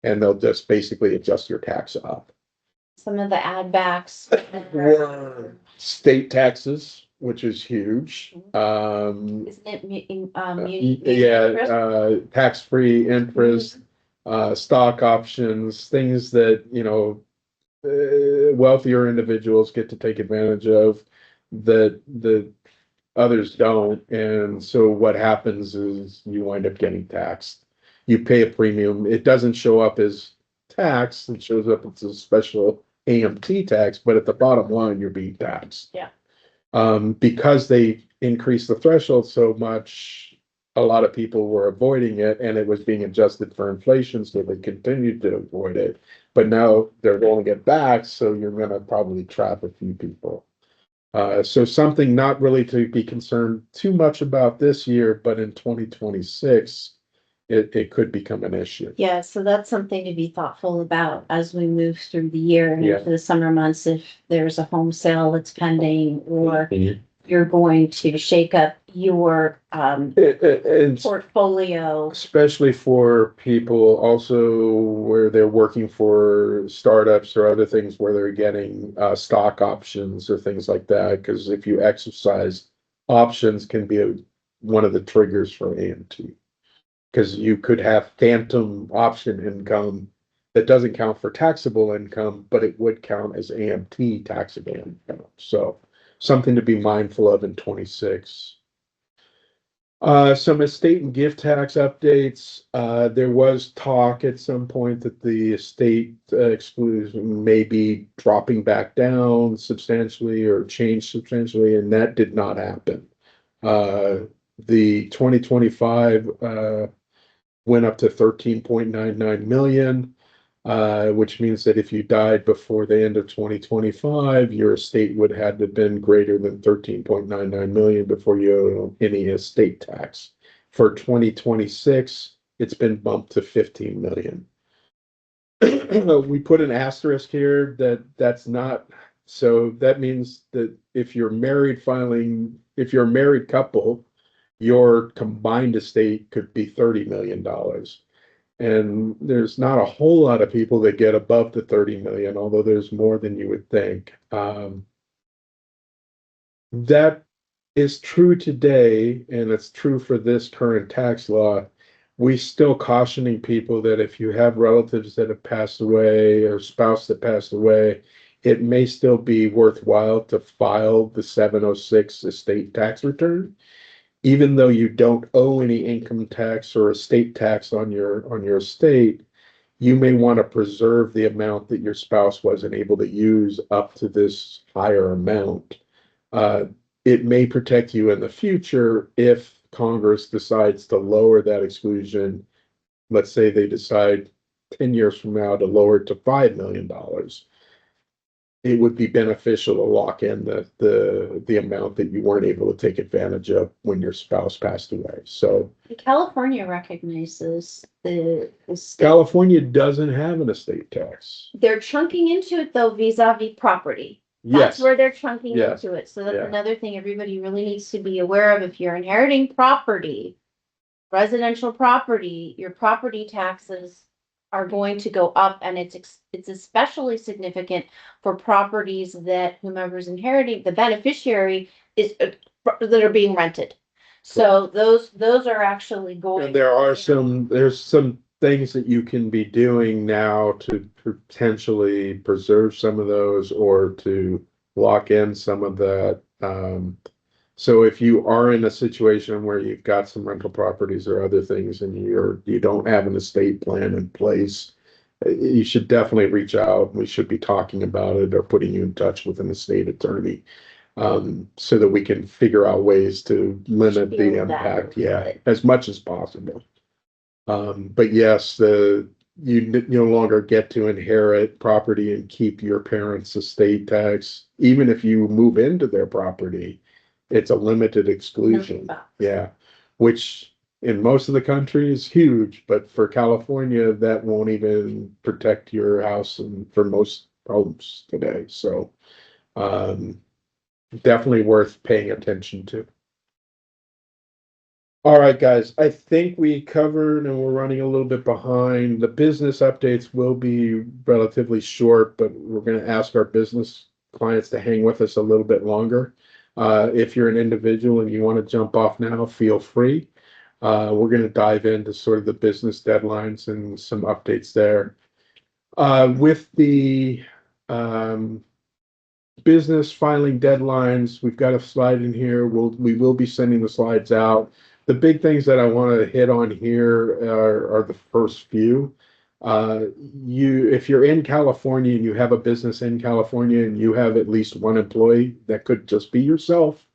And they'll just basically adjust your tax up. Some of the add backs. Were state taxes, which is huge. Isn't it? Yeah, tax-free interest, stock options, things that, wealthier individuals get to take advantage of that the others don't. And so what happens is you wind up getting taxed. You pay a premium. It doesn't show up as tax. It shows up as a special AMT tax, but at the bottom line, you're being taxed. Yeah. Because they increased the threshold so much, a lot of people were avoiding it and it was being adjusted for inflation, so they continued to avoid it. But now they're rolling it back, so you're going to probably trap a few people. So something not really to be concerned too much about this year, but in 2026, it could become an issue. Yeah, so that's something to be thoughtful about as we move through the year and Yeah. into the summer months. If there's a home sale that's pending, or Mhm. you're going to shake up your It's portfolio. especially for people also where they're working for startups or other things where they're getting stock options or things like that. Because if you exercise, options can be one of the triggers for AMT. Because you could have phantom option income that doesn't count for taxable income, but it would count as AMT taxable income. So something to be mindful of in 26. Some estate and gift tax updates. There was talk at some point that the estate exclusion may be dropping back down substantially or changed substantially, and that did not happen. The 2025 went up to 13.99 million, which means that if you died before the end of 2025, your estate would have to have been greater than 13.99 million before you owe any estate tax. For 2026, it's been bumped to 15 million. We put an asterisk here that's not, so that means that if you're if you're a married couple, your combined estate could be $30 million. And there's not a whole lot of people that get above the 30 million, although there's more than you would think. That is true today, and it's true for this current tax law. We still cautioning people that if you have relatives that have passed away or spouse that passed away, it may still be worthwhile to file the 706 estate tax return. even though you don't owe any income tax or estate tax on your estate, you may want to preserve the amount that your spouse wasn't able to use up to this higher amount. Uh, it may protect you in the future if Congress decides to lower that exclusion. Let's say they decide 10 years from now to lower it to $5 million. It would be beneficial to lock in the amount that you weren't able to take advantage of when your spouse passed away. So California recognizes the state. California doesn't have an estate tax. They're chunking into it though vis-a-vis property. That's Yes, where they're chunking Yes. into it. So that's Yeah. another thing everybody really needs to be aware of. If you're inheriting property, residential property, your property taxes are going to go up, and it's especially significant for properties that whomever's inheriting, the beneficiary is that are being rented. So those are actually going. and there's some things that you can be doing now to potentially preserve some of those or to lock in some of that. So if you are in a situation where you've got some rental properties or other things and you don't have an estate plan in place, you should definitely reach out. We should be talking about it or putting you in touch with an estate attorney, so that we can figure out ways to limit the Shield that. impact, yeah, as much as possible. But yes, you no longer get to inherit property and keep your parents' estate tax, even if you move into their property. It's a limited exclusion, $1,000,000. yeah, which in most of the country is huge, but for California, that won't even protect your house and for most homes today. So, definitely worth paying attention to. All right, guys, I think we covered and we're running a little bit behind. The business updates will be relatively short, but we're going to ask our business clients to hang with us a little bit longer. If you're an individual and you want to jump off now, feel free. We're going to dive into sort of the business deadlines and some updates there. With the business filing deadlines, we've got a slide in here. We will be sending the slides out. The big things that I want to hit on here are the first few. If you're in California and you have a business in California and you have at least one employee, that could just be yourself.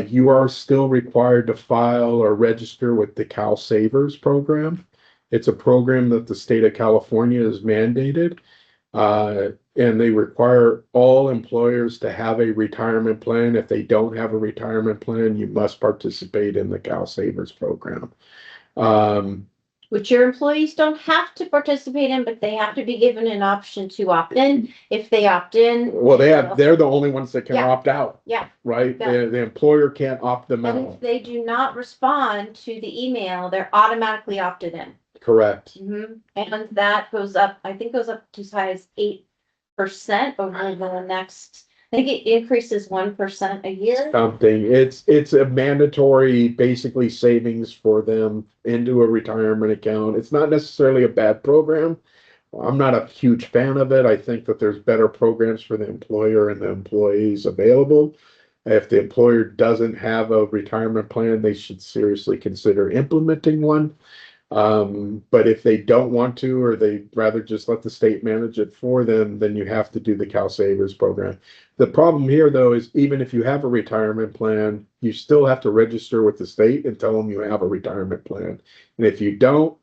You are still required to file or register with the Cal Savers program. It's a program that the state of California has mandated. And they require all employers to have a retirement plan. If they don't have a retirement plan, you must participate in the Cal Savers program. Which your employees don't have to participate in, but they have to be given an option to opt in. If they opt in. Well, they're the only ones that can Yeah. opt out. Yeah. Right? Yeah. The employer can't opt them And if out. they do not respond to the email, they're automatically opted in. Correct. And that goes up, I think goes up to as high as 8% over the next, I think it increases 1% a year. Something. It's a mandatory, basically savings for them into a retirement account. It's not necessarily a bad program. I'm not a huge fan of it. I think that there's better programs for the employer and the employees available. If the employer doesn't have a retirement plan, they should seriously consider implementing one. But if they don't want to, or they'd rather just let the state manage it for them, then you have to do the Cal Savers program. The problem here, though, is even if you have a retirement plan, you still have to register with the state and tell them you have a retirement plan. And if you don't,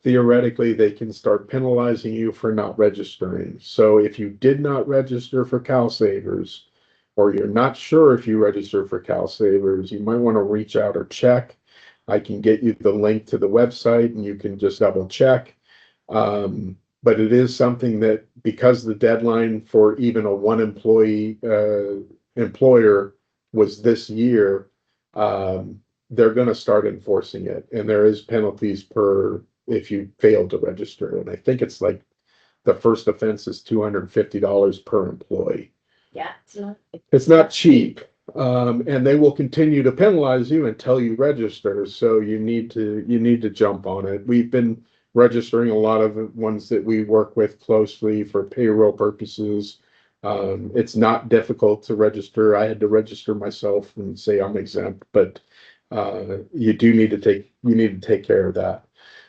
theoretically, they can start penalizing you for not registering. So if you did not register for Cal Savers, or you're not sure if you register for Cal Savers, you might want to reach out or check. I can get you the link to the website and you can just double check. But it is something that, because the deadline for even a one employee employer was this year, they're going to start enforcing it. And there is penalties if you fail to register. And I think it's like the first offense is $250 per employee. Yeah, It's not cheap. And they will continue to penalize you until you register. So you need to jump on it. We've been registering a lot of the ones that we work with closely for payroll purposes. It's not difficult to register. I had to register myself and say I'm exempt, but You need to take care of that.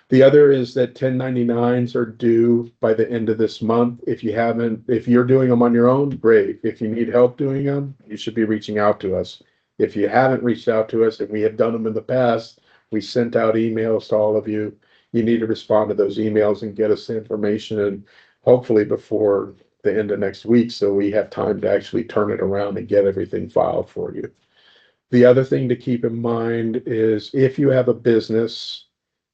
The other is that 1099s are due by the end of this month. If you're doing them on your own, great. If you need help doing them, you should be reaching out to us. If you haven't reached out to us, and we have done them in the past, we sent out emails to all of you. You need to respond to those emails and get us the information, and hopefully before the end of next week, so we have time to actually turn it around and get everything filed for you. The other thing to keep in mind is if you have a business,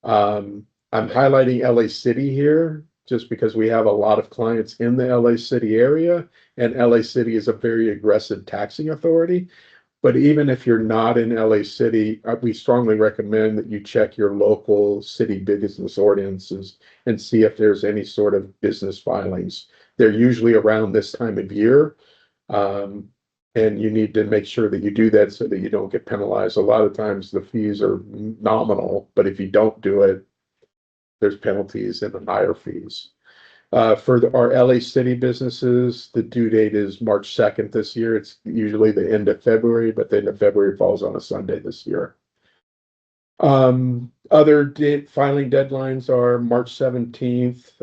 I'm highlighting LA City here just because we have a lot of clients in the LA City area, and LA City is a very aggressive taxing authority. But even if you're not in LA City, we strongly recommend that you check your local city business ordinances and see if there's any sort of business filings. They're usually around this time of year. Um, and you need to make sure that you do that so that you don't get penalized. A lot of times the fees are nominal, but if you don't do it, there's penalties and higher fees. Our LA City businesses, the due date is March 2nd this year. It's usually the end of February, but the end of February falls on a Sunday this year. Other filing deadlines are March 17th,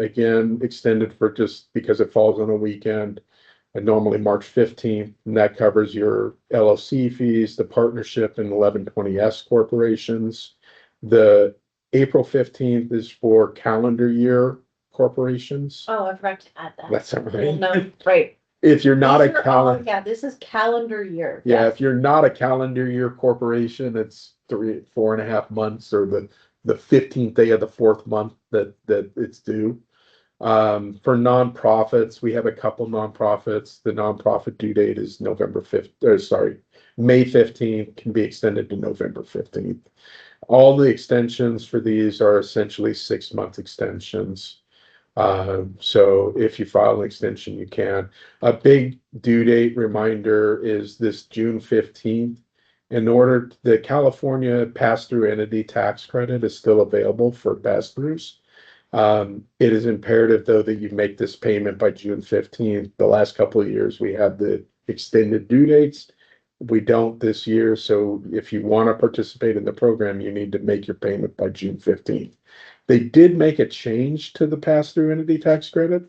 again, extended for just because it falls on a weekend, and normally March 15th, and that covers your LLC fees, the partnership and 1120S corporations. The April 15th is for calendar year corporations. Oh, I forgot to add that. That's all Well, right. no, right. If you're not These a are all- calendar, Yeah, this is calendar year. yeah, Yes. if you're not a calendar year corporation, it's 4.5 months, or the 15th day of the fourth month that it's due. For nonprofits, we have a couple nonprofits. The nonprofit due date is May 15th, can be extended to November 15th. All the extensions for these are essentially 6-month extensions. So if you file an extension, you can. A big due date reminder is this June 15th. The California pass-through entity tax credit is still available for pass-throughs. It is imperative, though, that you make this payment by June 15th. The last couple of years, we have the extended due dates. We don't this year, so if you want to participate in the program, you need to make your payment by June 15th. They did make a change to the pass-through entity tax credit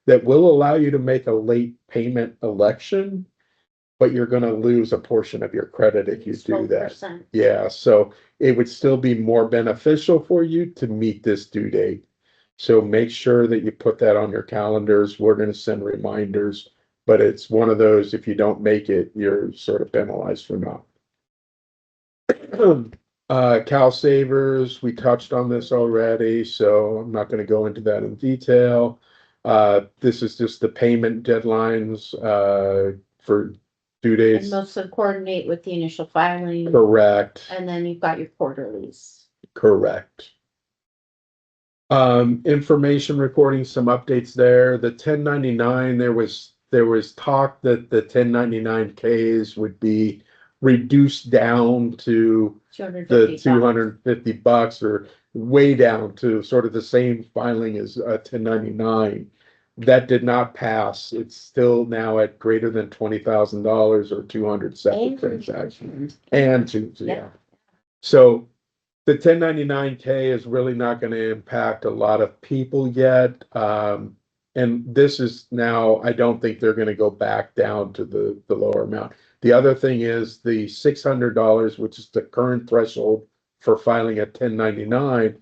that will allow you to make a late payment election, but you're going to lose a portion of your credit if you do that. 12%. Yeah, so it would still be more beneficial for you to meet this due date. So make sure that you put that on your calendars. We're going to send reminders, but it's one of those, if you don't make it, you're sort of penalized for not. Cal Savers, we touched on this already, so I'm not going to go into that in detail. This is just the payment deadlines for due And dates. most of coordinate with the initial filing. Correct. And then you've got your quarterlies. Correct. Information reporting, some updates there. The 1099, there was talk that the 1099Ks would be reduced down to the $250 or way down to sort of the same filing as 1099. That did not pass. It's still now at greater than $20,000 or 200 separate transactions. Yeah. So the 1099K is really not going to impact a lot of people yet. And this is now, I don't think they're going to go back down to the lower amount. The other thing is the $600, which is the current threshold for filing a 1099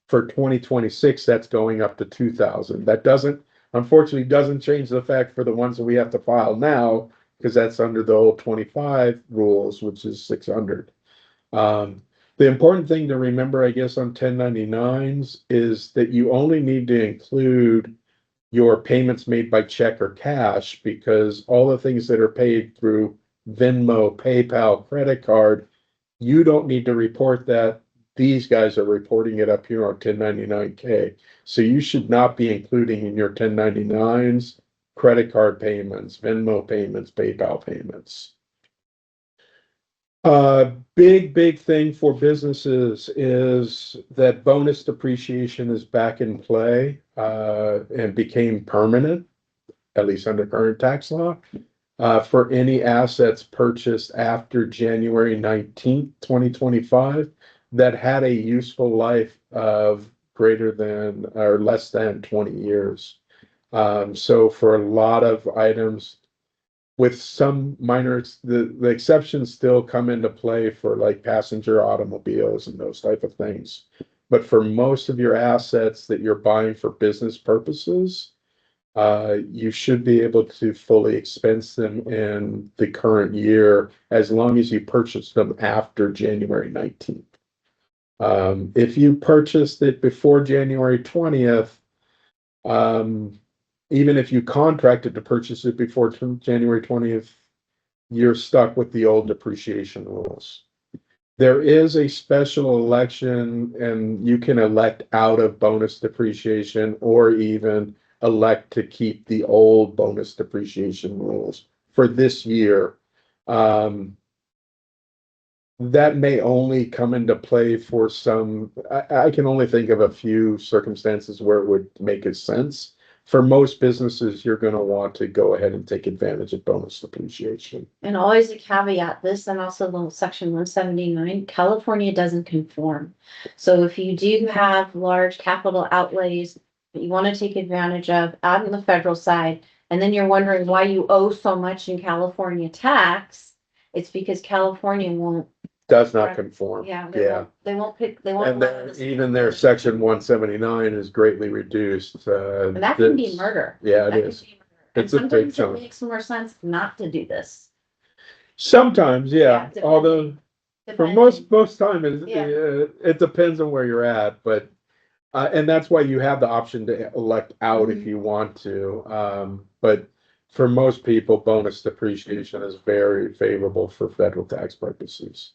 for 2026, that's going up to 2,000. That unfortunately doesn't change the fact for the ones that we have to file now, because that's under the old 25 rules, which is 600. The important thing to remember, I guess, on 1099s is that you only need to include your payments made by check or cash, because all the things that are paid through Venmo, PayPal, credit card, you don't need to report that. These guys are reporting it up here on 1099K. So you should not be including in your 1099s credit card payments, Venmo payments, PayPal payments. Big thing for businesses is that bonus depreciation is back in play and became permanent, at least under current tax law. for any assets purchased after January 19th, 2025, that had a useful life of greater than or less than 20 years. So for a lot of items, with some minors, the exceptions still come into play for like passenger automobiles and those type of things. But for most of your assets that you're buying for business purposes, you should be able to fully expense them in the current year as long as you purchase them after January 19th. If you purchased it before January 20th, um, even if you contracted to purchase it before January 20th, you're stuck with the old depreciation rules. There is a special election and you can elect out of bonus depreciation or even elect to keep the old bonus depreciation rules for this year. That may only come into play for some, I can only think of a few circumstances where it would make a sense. For most businesses, you're going to want to go ahead and take advantage of bonus depreciation. And always a caveat, this and also the section 179, California doesn't conform. So if you do have large capital outlays that you want to take advantage of out on the federal side, and then you're wondering why you owe so much in California tax, it's because California won't. Does not conform. Yeah, Yeah. They won't pick, they won't. And even their section 179 is greatly reduced. And that can be murder. Yeah, it That is. could be murder. And It's a big sometimes it chunk. makes more sense not to do this. Sometimes, yeah. Yeah, Although for depending. most time it, Yeah. it depends on where you're at, but and that's why you have the option to elect out if you want to. But for most people, bonus depreciation is very favorable for federal tax purposes.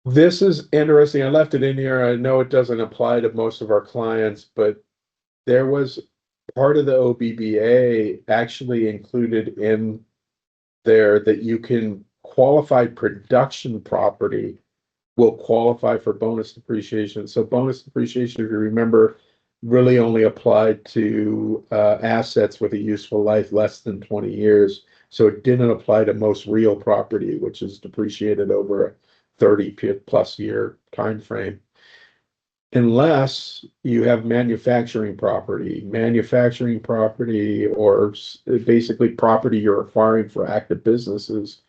This is interesting. I left it in here. I know it doesn't apply to most of our clients, but there was part of the OBBA actually included in there that you can qualify production property will qualify for bonus depreciation. So bonus depreciation, if you remember, really only applied to assets with a useful life less than 20 years. So it didn't apply to most real property, which is depreciated over a 30 plus year time frame. Unless you have manufacturing property or basically property you're acquiring for active businesses,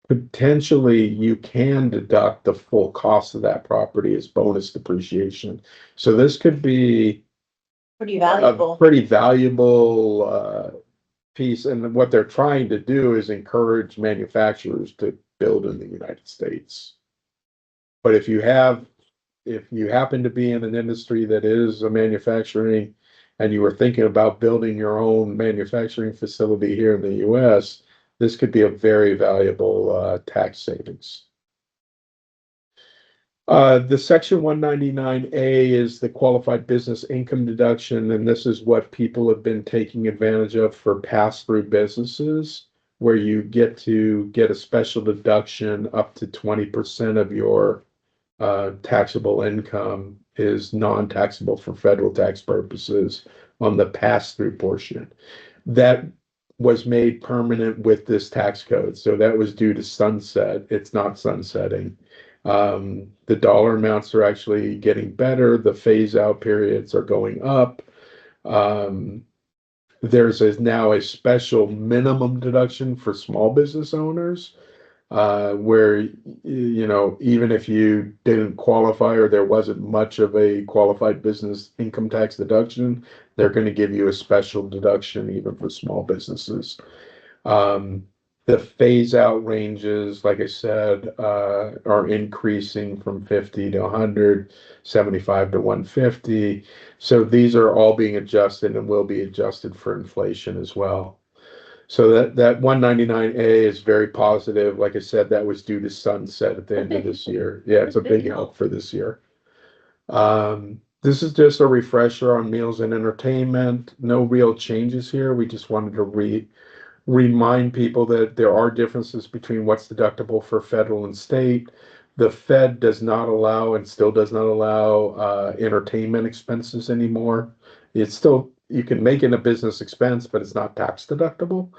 potentially you can deduct the full cost of that property as bonus depreciation. So this could be Pretty a valuable. pretty valuable piece. And what they're trying to do is encourage manufacturers to build in the United States. But if you happen to be in an industry that is a manufacturing and you were thinking about building your own manufacturing facility here in the US, this could be a very valuable tax savings. The section 199A is the qualified business income deduction, and this is what people have been taking advantage of for pass-through businesses, where you get to get a special deduction up to 20% of your taxable income is non-taxable for federal tax purposes on the pass-through portion. That was made permanent with this tax code. So that was due to sunset. It's not sunsetting. The dollar amounts are actually getting better. The phase out periods are going up. There's now a special minimum deduction for small business owners, where, even if you didn't qualify or there wasn't much of a qualified business income tax deduction, they're going to give you a special deduction even for small businesses. The phase out ranges, like I said, are increasing from 50 to 100, 75 to 150. So these are all being adjusted and will be adjusted for inflation as well. So that 199A is very positive. Like I said, that was due to sunset at the end of this year. Yeah, it's a big help for this year. This is just a refresher on meals and entertainment. No real changes here. We just wanted to remind people that there are differences between what's deductible for federal and state. The Fed does not allow and still does not allow entertainment expenses anymore. It's still, you can make it a business expense, but it's not tax deductible.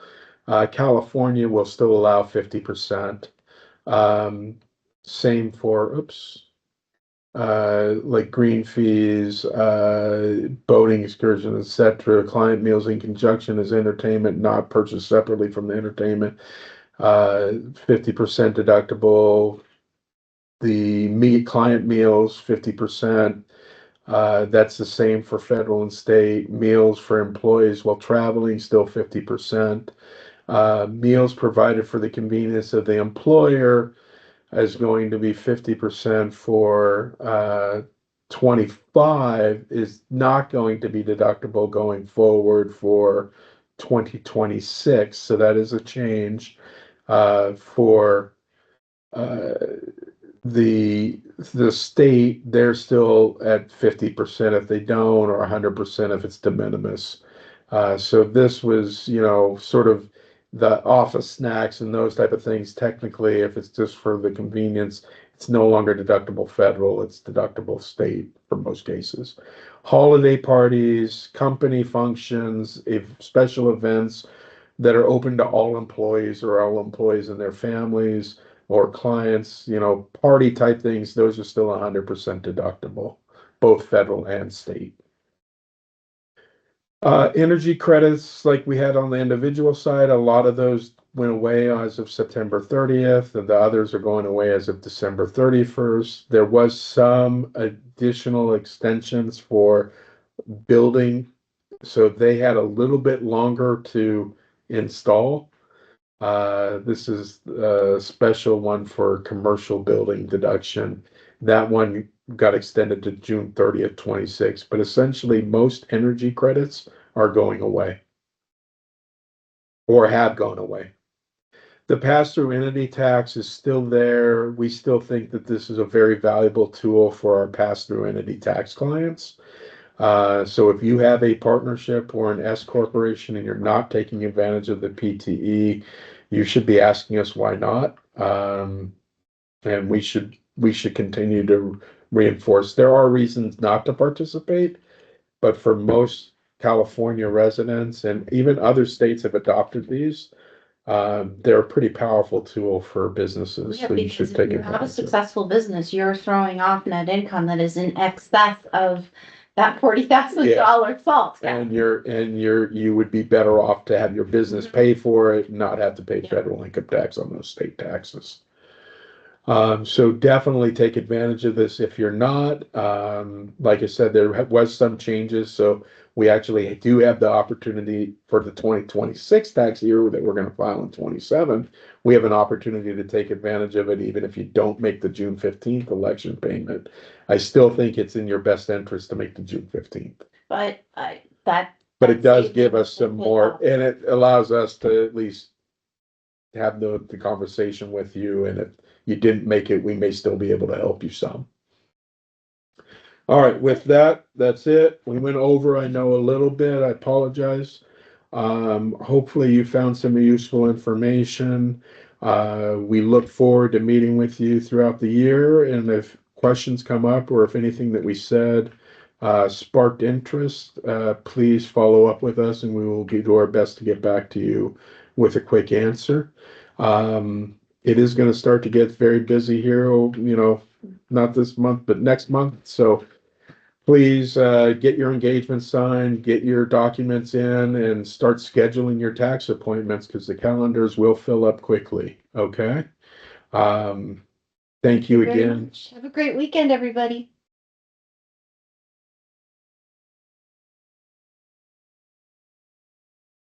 California will still allow 50%. Same for, like green fees, boating excursions, etc. Client meals in conjunction as entertainment, not purchased separately from the entertainment. 50% deductible. The client meals, 50%. That's the same for federal and state. Meals for employees while traveling, still 50%. Meals provided for the convenience of the employer is going to be 50% for 25 is not going to be deductible going forward for 2026. So that is a change for uh, the the state. They're still at 50% if they don't, or 100% if it's de minimis. So this was, sort of the office snacks and those type of things. Technically, if it's just for the convenience, it's no longer deductible federal, it's deductible state for most cases. Holiday parties, company functions, if special events that are open to all employees or all employees and their families or clients, party type things, those are still 100% deductible, both federal and state. Energy credits, like we had on the individual side, a lot of those went away as of September 30th, and the others are going away as of December 31st. There was some additional extensions for building, so they had a little bit longer to install. This is a special one for commercial building deduction. That one got extended to June 30th, 26, but essentially most energy credits are going away or have gone away. The pass-through entity tax is still there. We still think that this is a very valuable tool for our pass-through entity tax clients. So if you have a partnership or an S corporation and you're not taking advantage of the PTE, you should be asking us why not. And we should continue to reinforce. There are reasons not to participate, but for most California residents and even other states have adopted these. They're a pretty powerful tool for businesses, Yeah, so you because should if take you have a advantage of it. successful business, you're throwing off net income that is in excess of that $40,000 salt. And you would be better off to have your business pay for it, and not have to pay Yeah. federal income tax on those state taxes. So definitely take advantage of this if you're not. Like I said, there was some changes, so we actually do have the opportunity for the 2026 tax year that we're going to file in 27. We have an opportunity to take advantage of it, even if you don't make the June 15th election payment. I still think it's in your best interest to make the June 15th. But It does give us some more, and it allows us to at least have the conversation with you, and if you didn't make it, we may still be able to help you some. All right, with that, that's it. We went over, I know, a little bit. I apologize. Hopefully you found some useful information. We look forward to meeting with you throughout the year, and if questions come up or if anything that we said sparked interest, please follow up with us and we will do our best to get back to you with a quick answer. It is going to start to get very busy here, not this month, but next month. So please get your engagement signed, get your documents in, and start scheduling your tax appointments because the calendars will fill up quickly. Okay. Thank you again. Have a great weekend, everybody.